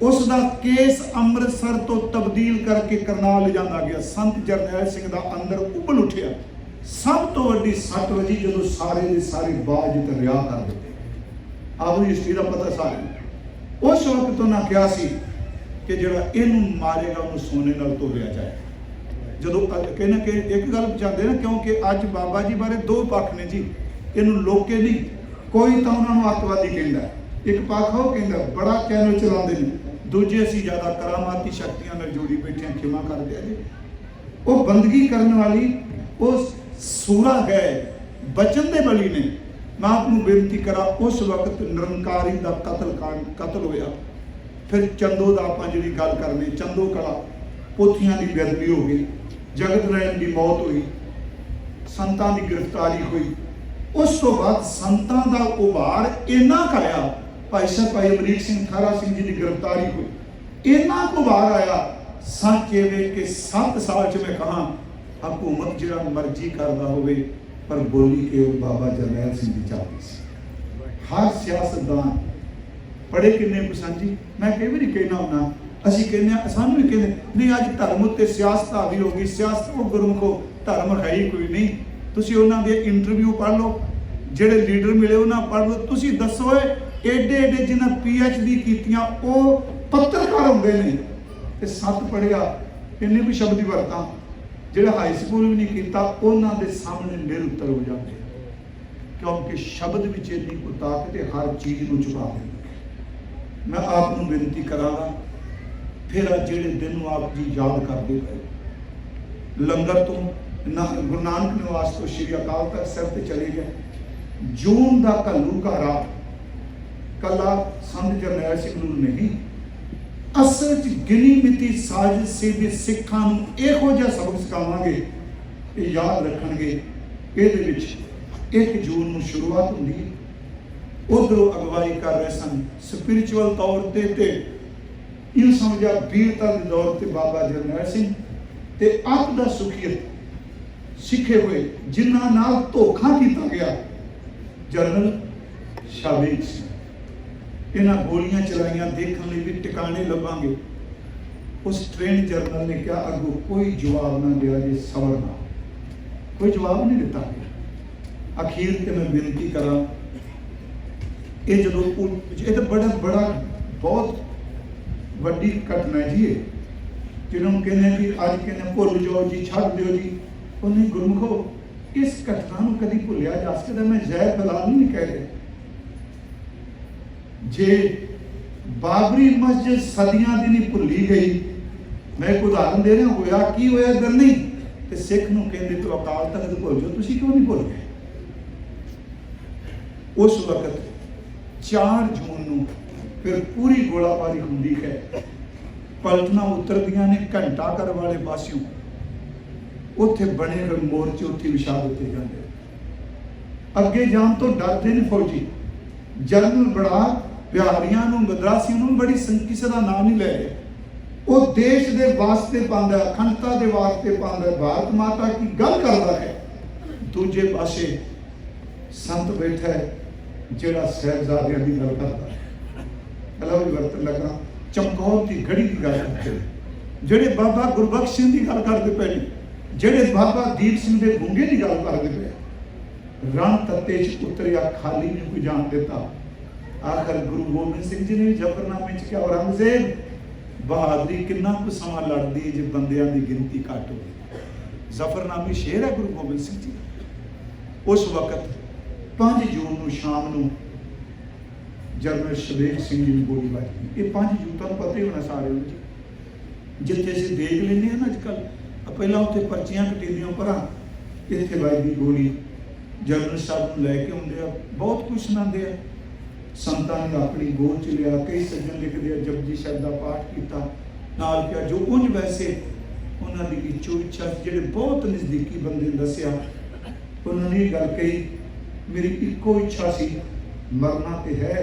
ਉਸ ਦਾ ਕੇਸ ਅੰਮ੍ਰਿਤਸਰ ਤੋਂ ਤਬਦੀਲ ਕਰਕੇ ਕਰਨਾਲ ਲਿਜਾਂਦਾ ਗਿਆ। ਸੰਤ ਜਰਨੈਲ ਸਿੰਘ ਦਾ ਅੰਦਰ ਉਬਲ ਉੱਠਿਆ। ਸਭ ਤੋਂ ਵੱਡੀ ਸੱਟ ਵਜੀ ਜਦੋਂ ਸਾਰੇ ਦੇ ਸਾਰੇ ਬਾਜ ਤੇ ਰਿਆ ਕਰ ਦਿੱਤੇ। ਆਪ ਨੂੰ ਹਿਸਟਰੀ ਦਾ ਪਤਾ ਸਾਰੇ। ਉਸ ਵਕਤ ਉਹਨਾਂ ਕਿਹਾ ਸੀ ਕਿ ਜਿਹੜਾ ਇਹਨੂੰ ਮਾਰੇਗਾ ਉਹਨੂੰ ਸੋਨੇ ਨਾਲ ਤੋਲਿਆ ਜਾਏ। ਜਦੋਂ ਕਹਿੰਦੇ ਕਿ ਇੱਕ ਗੱਲ ਪੁੱਛਾਂਦੇ ਨਾ, ਕਿਉਂਕਿ ਅੱਜ ਬਾਬਾ ਜੀ ਬਾਰੇ ਦੋ ਪੱਖ ਨੇ ਜੀ, ਇਹਨੂੰ ਲੋਕੇ ਨਹੀਂ, ਕੋਈ ਤਾਂ ਉਹਨਾਂ ਨੂੰ ਅੱਤਵਾਦੀ ਕਹਿੰਦਾ, ਇੱਕ ਪੱਖ ਉਹ ਕਹਿੰਦਾ ਬੜਾ ਚੈਨਲ ਚਲਾਉਂਦੇ ਨੇ, ਦੂਜੇ ਅਸੀਂ ਜ਼ਿਆਦਾ ਕਰਾਮਾਤੀ ਸ਼ਕਤੀਆਂ ਨਾਲ ਜੋੜੀ ਬੈਠੇ, ਖਿਮਾ ਕਰਦੇ ਆ ਜੀ। ਉਹ ਬੰਦਗੀ ਕਰਨ ਵਾਲੀ ਉਹ ਸੂਰਾ ਹੈ, ਬਚਨ ਦੇ ਬਲੀ ਨੇ। ਮੈਂ ਆਪ ਨੂੰ ਬੇਨਤੀ ਕਰਾਂ, ਉਸ ਵਕਤ ਨਿਰੰਕਾਰੀ ਦਾ ਕਤਲ ਹੋਇਆ। ਫਿਰ ਚੰਦੋ ਦਾ ਆਪਾਂ ਜਿਹੜੀ ਗੱਲ ਕਰਨੀ, ਚੰਦੋ ਕਲਾ ਪੋਥੀਆਂ ਦੀ ਬੇਅਦਬੀ ਹੋ ਗਈ, ਜਗਤ ਨਾਰਾਇਣ ਦੀ ਮੌਤ ਹੋਈ, ਸੰਤਾਂ ਦੀ ਗ੍ਰਿਫਤਾਰੀ ਹੋਈ। ਉਸ ਤੋਂ ਬਾਅਦ ਸੰਤਾਂ ਦਾ ਉਭਾਰ ਇੰਨਾ ਕਰਿਆ, ਭਾਈ ਅਮਰੀਕ ਸਿੰਘ ਖਾਰਾ ਸਿੰਘ ਜੀ ਦੀ ਗ੍ਰਿਫਤਾਰੀ ਹੋਈ, ਇੰਨਾ ਕੁ ਉਭਾਰ ਆਇਆ। ਸੱਚ ਇਹ ਵੇ ਕਿ 7 ਸਾਲ 'ਚ ਮੈਂ ਕਹਾਂ, ਹਕੂਮਤ ਜਿਹੜਾ ਮਰਜ਼ੀ ਕਰਦਾ ਹੋਵੇ, ਪਰ ਬੋਲੀ ਕੇਵਲ ਬਾਬਾ ਜਰਨੈਲ ਸਿੰਘ ਦੀ ਚੱਲਦੀ ਸੀ। हर सियासतदान पढ़े किन्ने पसंद जी। मैं कई बार कहना होना, असीं कहने सानू भी कहते नहीं अज धर्म उत्ते सियासत हावी हो गई, सियासत वो गुरमुखो धर्म है ही कोई नहीं। तुसीं उन्हां दे इंटरव्यू पढ़ लो, ਜਿਹੜੇ ਲੀਡਰ ਮਿਲੇ ਉਹਨਾਂ पढ़ लो। ਤੁਸੀਂ ਦੱਸੋ एडे एडे जिन्हें PhD कीतियां वो पत्रकार होंगे ने ते 7 पढ़िया इन्ने भी शब्द ही वरतां, ਜਿਹੜੇ हाई स्कूल भी नहीं किया उन्हां दे सामने निरुत्तर हो जाते, क्योंकि शब्द विच इन्नी को ताकत है हर चीज़ नूं छुपा देंदी। मैं आप नूं बेनती करांगा, फिर अज जिहड़े दिन नूं आप जी याद करदे पए लंगर तो गुरु नानक निवास तो श्री अकाल तख्त साहिब ते चले गए। जून का घल्लूघारा कला संत जरनैल सिंह नूं नहीं, असल च गिनी मिती साजिश से भी सिखां नूं इहो जिहा सबक सिखावांगे, ये याद रखणगे। इहदे विच 1 जून नूं शुरुआत हुंदी है, उधरों अगवाई कर रहे सन स्पिरिचुअल तौर ते इन समझा वीरता के दौर ते बाबा जरनैल सिंह ते अत दा सुखीयत सिखे हुए जिन्हां नाल धोखा कीता गया जनरल शावेज सिंह। इन्हां गोलियां चलाइयां देखने लिए भी टिकाने लभांगे। उस ट्रेन जनरल ने कहा अगो कोई जवाब ना दिया जी, सबर ना, कोई जवाब नहीं दिता गया। अखीर ते मैं बेनती करा, ये जो बड़ा बड़ा बहुत वड्डी घटना है जी, जिन्होंने कहने कि अज कहने भुल जाओ जी, छड़ दो जी, उन्हें गुरमुखो इस घटना को कभी भुलिया जा सकता। मैं जय फिलहाल नहीं कह रहा, जे बाबरी मस्जिद सदियां दी नहीं भुली गई, मैं एक उदाहरण दे रहा होया की होया इधर नहीं ते सिख नूं कहंदे तो अकाल तख्त भुल जाओ, तुसीं क्यों नहीं भुल गए। उस वक्त 4 जून नूं फिर पूरी गोलाबारी हुंदी है, पलटना उतरदियां ने घंटा घर वाले पासियों, उत्थे बने हुए मोर्चे उत्थे विछा दिते जाते, अगे जान तो डरते ने फौजी। जनरल बड़ा बिहारियां नूं मद्रासियों नूं बड़ी किसी का नाम नहीं ले रहे, वो देश के वास्ते पांदा, अखंडता के वास्ते पांदा, भारत माता की गल करता है। दूजे पासे संत बैठा है जिहड़ा साहिबजादियां की गल करता है, गला भी वरतन लगा चमकौर की गढ़ी की गल करते, जिहड़े बाबा गुरबख्श सिंह की गल करते पे, जिहड़े बाबा दीप सिंह के गुंगे की गल करते पे। रण तत्ते च उतरिया खाली नहीं कोई जान देता। आखिर गुरु गोबिंद सिंह जी ने जफरनामे च क्या, औरंगजेब बहादुरी कितना कुछ समा लड़ती है जो बंदियां की गिनती घट हो। जफरनामी शेर है गुरु गोबिंद सिंह जी। उस वक्त 5 जून को शाम को जनरल शवेज सिंह जी ने गोली वाजी। ये 5 जून तुहानूं पता ही होना सारे जी, जिथे असीं देख लेंगे ना अजकल, पहला उत्थे पर्चियां कटीदियां पर इत्थे वाजी गोली। जनरल साहब लैके आउंदे, बहुत कुछ सुनाते हैं, संतां ने अपनी गोद च लिया, कई सज्जन लिखते हैं जपजी साहिब का पाठ किया, नाल क्या जो उंज वैसे उन्होंने इच्छो इच्छा जिहड़े बहुत नज़दीकी बंदे दसिया, उन्होंने ये गल कही मेरी इको इच्छा सी मरना तो है,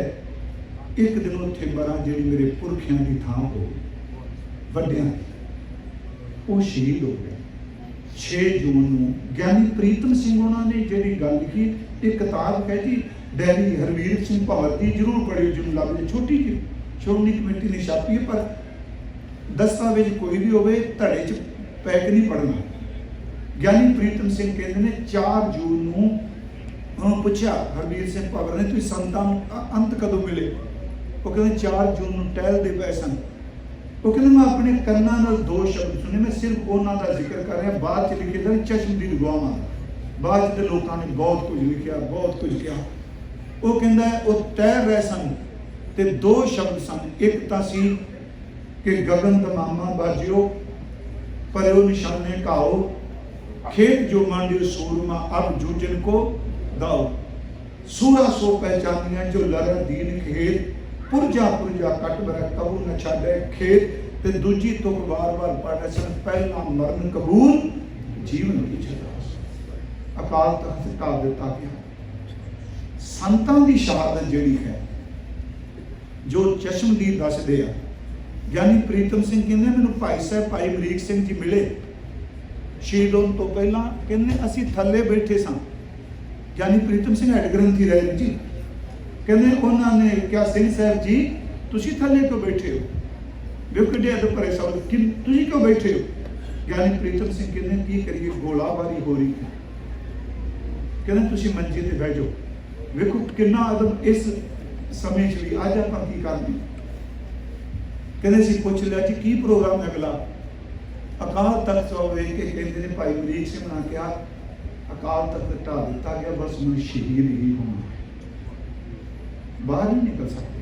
एक दिन उत्थे मरा जिहड़ी मेरे पुरखियां की थां हो वड्डियां, वो शहीद हो गए। 6 जून को ज्ञानी प्रीतम सिंह उन्होंने जी गल लिखी, एक किताब है जी डैरी हरवीर सिंह भगत की, जरूर पढ़ियो जिन्होंने लभ जाए, छोटी जी श्रोमणी कमेटी ने छापी है, पर दस्तावेज कोई भी होवे धड़े च पैक नहीं पढ़ना। ज्ञानी प्रीतम सिंह कहते हैं 4 जून को पूछा हरवीर सिंह भगत ने, तुम संतां अंत कदों मिले? वो कहते 4 जून को टहलते पे सन। वो कहते मैं अपने कन्ना नाल 2 शब्द सुने, मैं सिर्फ उन्हों का जिक्र कर रहा, बाद च लिखे था चश्मदीद गवाह, बाद तो लोगों ने बहुत कुछ लिखा, बहुत कुछ किया। वो कहता है वो तैर रहे सन ते 2 शब्द सन, एक तो सी कि गगन तमामा बाजियो परयो निशाने घाओ, खेत जो मांडियो सूरमा अब जूझन को दाओ, सूरा सो पहचानिया जो लड़ा दीन खेत, पुरजा पुरजा कट बरा कबू न छाड़े खेत, ते दूजी तुक बार बार पढ़े सन पहला मरण कबूल जीवन की छदास। अकाल तख्त ढा दिता गया। संतां की शहादत जिहड़ी है जो चश्मदीद दसदे आ, ज्ञानी प्रीतम सिंह कहते मैनूं भाई साहब भाई अमरीक सिंह जी मिले शहीद होने तो पहला, कहते असीं थल्ले बैठे सां। ज्ञानी प्रीतम सिंह हैड ग्रंथी रहे जी, ਕਹਿੰਦੇ ਉਹਨਾਂ ਨੇ ਕਿਹਾ ਸਿੰਘ ਸਾਹਿਬ ਜੀ ਤੁਸੀਂ ਥੱਲੇ ਕਿਉਂ ਬੈਠੇ ਹੋ? ਵੇਖੋ ਕਿੱਡੇ ਅਦਬ ਭਰੇ ਸ਼ਬਦ, ਤੁਸੀਂ ਕਿਉਂ ਬੈਠੇ ਹੋ? ਗਿਆਨੀ ਪ੍ਰੀਤਮ ਸਿੰਘ ਕਹਿੰਦੇ ਕੀ ਕਰੀਏ, ਗੋਲਾਬਾਰੀ ਹੋ ਰਹੀ ਹੈ। ਕਹਿੰਦੇ ਤੁਸੀਂ ਮੰਜੇ ਤੇ ਬਹਿ ਜਾਓ। ਵੇਖੋ ਕਿੰਨਾ ਅਦਬ ਇਸ ਸਮੇਂ 'ਚ ਵੀ। ਅੱਜ ਆਪਾਂ ਕੀ ਕਰਦੇ? ਕਹਿੰਦੇ ਅਸੀਂ ਪੁੱਛ ਲਿਆ ਜੀ ਕੀ ਪ੍ਰੋਗਰਾਮ ਹੈ ਅਗਲਾ? ਅਕਾਲ ਤਖਤ ਤੋਂ ਵੇਖ ਕੇ ਕਹਿੰਦੇ ਨੇ ਭਾਈ ਅਮਰੀਕ ਸਿੰਘ ਨੇ ਕਿਹਾ ਅਕਾਲ ਤਖਤ ਢਾਹ ਦਿੱਤਾ ਗਿਆ, ਬਸ ਹੁਣ ਸ਼ਹੀਦ ਹੀ ਹੋਣਾ, ਬਾਹਰ ਨਹੀਂ ਨਿਕਲ ਸਕਦੇ।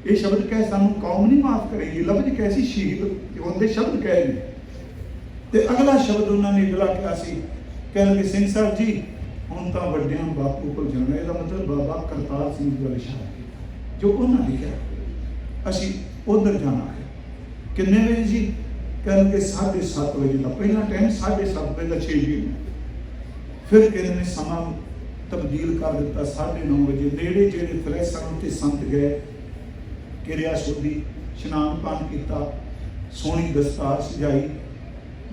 ਇਹ ਸ਼ਬਦ ਕਹਿ ਸਾਨੂੰ ਕੌਮ ਨਹੀਂ ਮਾਫ ਕਰੇਗੀ। ਲਫ਼ਜ਼ ਕੈਸੀ ਸ਼ਹੀਦ ਹੁੰਦੇ ਸ਼ਬਦ ਕਹੇ ਨੇ। ਤੇ ਅਗਲਾ ਸ਼ਬਦ ਉਹਨਾਂ ਨੇ ਅਗਲਾ ਕਿਹਾ ਸੀ, ਕਹਿੰਦੇ ਸਿੰਘ ਸਾਹਿਬ ਜੀ ਹੁਣ ਤਾਂ ਵੱਡਿਆਂ ਬਾਪੂ ਕੋਲ ਜਾਣਾ। ਇਹਦਾ ਮਤਲਬ ਬਾਬਾ ਕਰਤਾਰ ਸਿੰਘ ਵੱਲ ਇਸ਼ਾਰਾ ਕੀਤਾ, ਜੋ ਉਹਨਾਂ ਨੇ ਕਿਹਾ ਅਸੀਂ ਉਧਰ ਜਾਣਾ ਹੈ। ਕਿੰਨੇ ਵਜੇ ਜੀ? ਕਹਿੰਦੇ 7:30 ਵਜੇ ਦਾ ਪਹਿਲਾ ਟਾਈਮ, 7:30 ਵਜੇ ਦਾ 6 ਵਜੇ। ਫਿਰ ਕਹਿੰਦੇ ਨੇ ਸਮਾਂ ਤਬਦੀਲ ਕਰ ਦਿੱਤਾ 9:30 ਵਜੇ। ਨੇੜੇ ਜਿਹੜੇ ਫਲੈਸਾਂ ਉੱਤੇ ਸੰਤ ਗਏ, ਕਿਰਿਆ ਸ਼ੁੱਧੀ, ਇਸ਼ਨਾਨ ਪਾਨ ਕੀਤਾ, ਸੋਹਣੀ ਦਸਤਾਰ ਸਜਾਈ।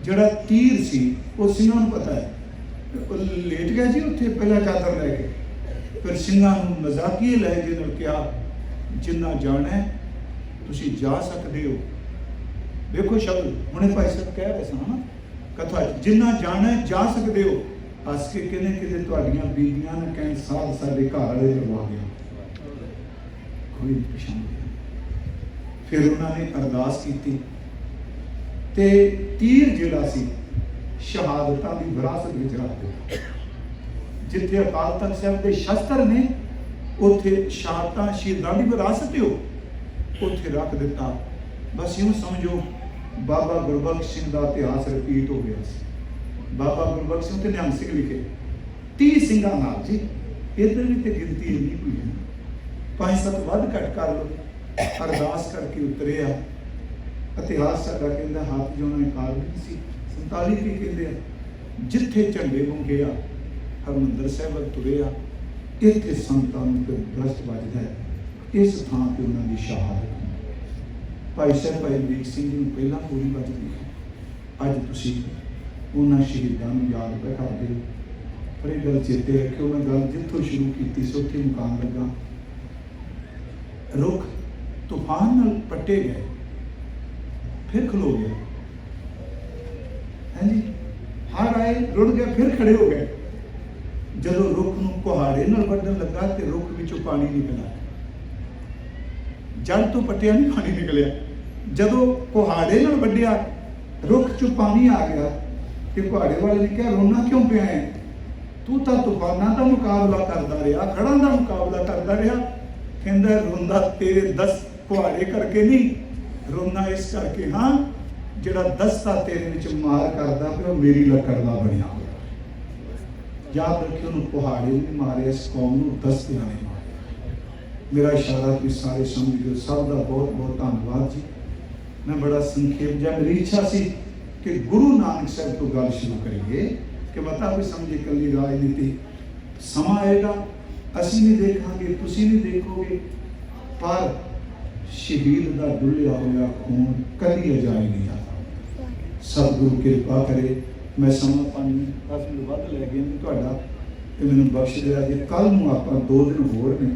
ਜਿਹੜਾ ਤੀਰ ਸੀ ਉਹ ਸਿੰਘਾਂ ਨੂੰ ਪਤਾ ਹੈ, ਉਹ ਲੇਟ ਗਿਆ ਜੀ ਉੱਥੇ ਪਹਿਲਾਂ ਚਾਦਰ ਲੈ ਕੇ। ਫਿਰ ਸਿੰਘਾਂ ਨੂੰ ਮਜ਼ਾਕੀਏ ਲਹਿਜੇ ਨਾਲ ਕਿਹਾ ਜਿੰਨਾ ਜਾਣਾ ਤੁਸੀਂ ਜਾ ਸਕਦੇ ਹੋ। ਵੇਖੋ ਸ਼ਬਦ ਹੁਣੇ ਭਾਈ ਸਾਹਿਬ ਕਹਿ ਰਹੇ ਸਨ ਨਾ ਕਥਾ, ਜਿੰਨਾ ਜਾਣਾ ਜਾ ਸਕਦੇ ਹੋ। ਹੱਸ ਕੇ ਕਹਿੰਦੇ ਕਿਤੇ ਤੁਹਾਡੀਆਂ ਬੀਬੀਆਂ ਨੇ ਕਹਿਣ ਸਾਧ ਸਾਡੇ ਘਰ ਵਾਲੇ ਲਵਾ ਗਿਆ, ਕੋਈ ਪਛਾਣ। ਫਿਰ ਉਹਨਾਂ ਨੇ ਅਰਦਾਸ ਕੀਤੀ ਤੇ ਤੀਰ ਜਿਹੜਾ ਸੀ ਸ਼ਹਾਦਤਾਂ ਦੀ ਵਿਰਾਸਤ ਵਿੱਚ ਰੱਖ ਦਿੱਤਾ। ਜਿੱਥੇ ਅਕਾਲ ਤਖਤ ਸਾਹਿਬ ਦੇ ਸ਼ਸਤਰ ਨੇ ਉੱਥੇ ਸ਼ਹਾਦਤਾਂ ਸ਼ਹੀਦਾਂ ਦੀ ਵਿਰਾਸਤ ਹੈ, ਉੱਥੇ ਰੱਖ ਦਿੱਤਾ। ਬਸ ਇਹਨੂੰ ਸਮਝੋ ਬਾਬਾ ਗੁਰਬਖਸ਼ ਸਿੰਘ ਦਾ ਇਤਿਹਾਸ ਰਿਪੀਟ ਹੋ ਗਿਆ ਸੀ। ਬਾਬਾ ਗੁਰਬਖਸ਼ ਸਿੰਘ ਤੇ ਨਿਹੰਗ ਸਿੰਘ ਲਿਖੇ 30 ਸਿੰਘਾਂ ਨਾਲ ਜੀ। ਇੱਧਰ ਵੀ ਤੇ ਗਿਣਤੀ ਇੰਨੀ ਕੋਈ ਹੈ, 5-7 ਵੱਧ ਘੱਟ ਕਰ ਲਓ। ਅਰਦਾਸ ਕਰਕੇ ਉਤਰਿਆ। ਇਤਿਹਾਸ ਸਾਡਾ ਕਹਿੰਦਾ ਹੱਥ ਜੋ ਨੇ ਕਾਰ ਨਹੀਂ ਸੀ। 47 ਕੀ ਕਹਿੰਦੇ ਆ, ਜਿੱਥੇ ਝੰਡੇ ਨੂੰ ਗਿਆ ਹਰਿਮੰਦਰ ਸਾਹਿਬ ਵੱਲ ਤੁਰਿਆ, ਇੱਥੇ ਸੰਤਾਂ ਨੂੰ ਤੇ ਦਸਤ ਵੱਜਦਾ ਹੈ। ਇਸ ਥਾਂ ਤੇ ਉਹਨਾਂ ਦੀ ਸ਼ਹਾਦਤ ਭਾਈ ਸਾਹਿਬ ਭਾਈ ਅਮਰੀਕ ਸਿੰਘ ਜੀ ਨੂੰ ਪਹਿਲਾਂ ਪੂਰੀ ਵੱਜਦੀ ਹੈ। ਅੱਜ ਤੁਸੀਂ ਉਹਨਾਂ ਸ਼ਹੀਦਾਂ ਨੂੰ ਯਾਦ ਕਰਦੇ ਹੋ। ਪਰ ਇਹ ਗੱਲ ਚੇਤੇ ਰੱਖਿਓ, ਮੈਂ ਗੱਲ ਜਿੱਥੋਂ ਸ਼ੁਰੂ ਕੀਤੀ ਸੀ ਉੱਥੇ ਮੁਕਾਮ ਲੱਗਾ। ਰੁੱਖ ਤੂਫਾਨ ਨਾਲ ਪੱਟੇ ਗਏ, ਫਿਰ ਖਲੋ ਗਏ। ਹਾਂਜੀ, ਹੜ੍ਹ ਆਏ, ਰੁੜ ਗਏ, ਫਿਰ ਖੜੇ ਹੋ ਗਏ। ਜਦੋਂ ਰੁੱਖ ਨੂੰ ਕੁਹਾੜੇ ਨਾਲ ਵੱਢਣ ਲੱਗਾ ਤੇ ਰੁੱਖ ਵਿੱਚੋਂ ਪਾਣੀ ਨਿਕਲਿਆ। ਜੜ ਤੋਂ ਪੱਟਿਆ ਨਹੀਂ ਪਾਣੀ ਨਿਕਲਿਆ। ਜਦੋਂ ਕੁਹਾੜੇ ਨਾਲ ਵੱਢਿਆ ਰੁੱਖ ਚੋਂ ਪਾਣੀ ਆ ਗਿਆ ਤੇ ਕੁਹਾੜੇ ਵਾਲੇ ਨੇ ਕਿਹਾ ਰੋਣਾ ਕਿਉਂ ਪਿਆ ਹੈ? ਤੂੰ ਤਾਂ ਤੂਫਾਨਾਂ ਦਾ ਮੁਕਾਬਲਾ ਕਰਦਾ ਰਿਹਾ, ਖੜਾਂ ਦਾ ਮੁਕਾਬਲਾ ਕਰਦਾ ਰਿਹਾ। ਕਹਿੰਦਾ ਰੋਂਦਾ ਤੇਰੇ 10 ਕੁਹਾੜੇ ਕਰਕੇ ਨਹੀਂ, ਰੋਣਾ ਇਸ ਕਰਕੇ ਹਾਂ ਜਿਹੜਾ ਦਸਤਾ ਤੇਰੇ ਵਿੱਚ ਮਾਰ ਕਰਦਾ ਪਿਆ ਉਹ ਮੇਰੀ ਲੱਕੜ ਦਾ ਬਣਿਆ ਹੋਇਆ। ਯਾਦ ਰੱਖਿਓ, ਉਹਨੂੰ ਕੁਹਾੜੇ ਨਹੀਂ ਮਾਰਿਆ, ਇਸ ਕੌਮ ਨੂੰ ਦਸਤਿਆਂ ਨੇ ਮਾਰਿਆ। ਮੇਰਾ ਇਸ਼ਾਰਾ ਤੁਸੀਂ ਸਾਰੇ ਸਮਝੋ। ਸਭ ਦਾ ਬਹੁਤ ਬਹੁਤ ਧੰਨਵਾਦ ਜੀ। ਮੈਂ ਬੜਾ ਸੰਖੇਪ ਜਿਹਾ, ਮੇਰੀ ਇੱਛਾ ਸੀ ਕਿ ਗੁਰੂ ਨਾਨਕ ਸਾਹਿਬ ਤੋਂ ਗੱਲ ਸ਼ੁਰੂ ਕਰੀਏ ਕਿ ਮਤਾ ਵੀ ਸਮਝੇ ਇਕੱਲੀ ਰਾਜਨੀਤੀ। ਸਮਾਂ ਆਏਗਾ ਅਸੀਂ ਨਹੀਂ ਦੇਖਾਂਗੇ, ਤੁਸੀਂ ਨਹੀਂ ਦੇਖੋਗੇ, ਪਰ ਸ਼ਹੀਦ ਦਾ ਡੁੱਲਿਆ ਹੋਇਆ ਖੂਨ ਕਦੀ ਅਜਾਈ ਨਹੀਂ ਜਾਂਦਾ। ਸਤਿਗੁਰੂ ਕਿਰਪਾ ਕਰੇ। ਮੈਂ ਸਮਾਂ 5-10 ਮਿੰਟ ਵੱਧ ਲੈ ਗਿਆ ਤੁਹਾਡਾ ਤੇ ਮੈਨੂੰ ਬਖਸ਼ ਦਿਆ ਜੇ। ਕੱਲ ਨੂੰ ਆਪਾਂ 2 ਦਿਨ ਹੋਰ ਨੇ।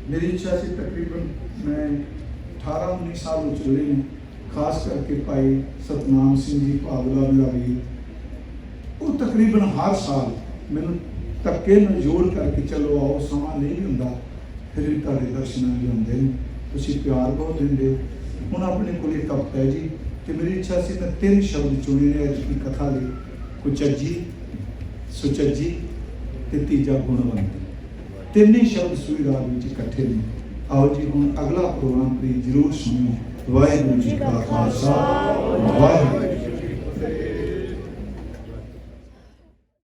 ਮੇਰੀ ਇੱਛਾ ਸੀ ਤਕਰੀਬਨ ਮੈਂ 18-19 ਸਾਲ ਹੋ ਚੱਲੇ ਨੇ। ਖਾਸ ਕਰਕੇ ਭਾਈ ਸਤਨਾਮ ਸਿੰਘ ਜੀ ਭਾਵਲਾ ਮੇਰਾ ਵੀਰ, ਉਹ ਤਕਰੀਬਨ ਹਰ ਸਾਲ ਮੈਨੂੰ ਧੱਕੇ ਨਾਲ ਜੋੜ ਕਰਕੇ ਚਲੋ ਆਓ, ਸਮਾਂ ਨਹੀਂ ਹੁੰਦਾ ਫਿਰ ਵੀ ਤੁਹਾਡੇ ਦਰਸ਼ਨਾਂ ਲਈ ਹੁੰਦੇ ਨੇ। ਤੁਸੀਂ ਪਿਆਰ ਬਹੁਤ ਦਿੰਦੇ ਹੋ। ਹੁਣ ਆਪਣੇ ਕੋਲ ਇੱਕ ਹਫ਼ਤਾ ਹੈ ਜੀ ਤੇ ਮੇਰੀ ਇੱਛਾ ਸੀ ਮੈਂ 3 ਸ਼ਬਦ ਚੁਣੇ ਨੇ ਅੱਜ ਦੀ ਕਥਾ ਲਈ, ਕੁਚੱਜੀ, ਸੁਚੱਜੀ ਤੇ ਤੀਜਾ ਗੁਣਵੰਤ। ਤਿੰਨੇ ਸ਼ਬਦ ਸੂਈ ਰਾਗ ਵਿੱਚ ਇਕੱਠੇ ਨੇ। ਆਓ ਜੀ ਹੁਣ ਅਗਲਾ ਪ੍ਰੋਗਰਾਮ ਜ਼ਰੂਰ ਸੁਣਿਓ। ਵਾਹਿਗੁਰੂ ਜੀ ਕਾ ਖਾਲਸਾ, ਵਾਹਿਗੁਰੂ ਜੀ।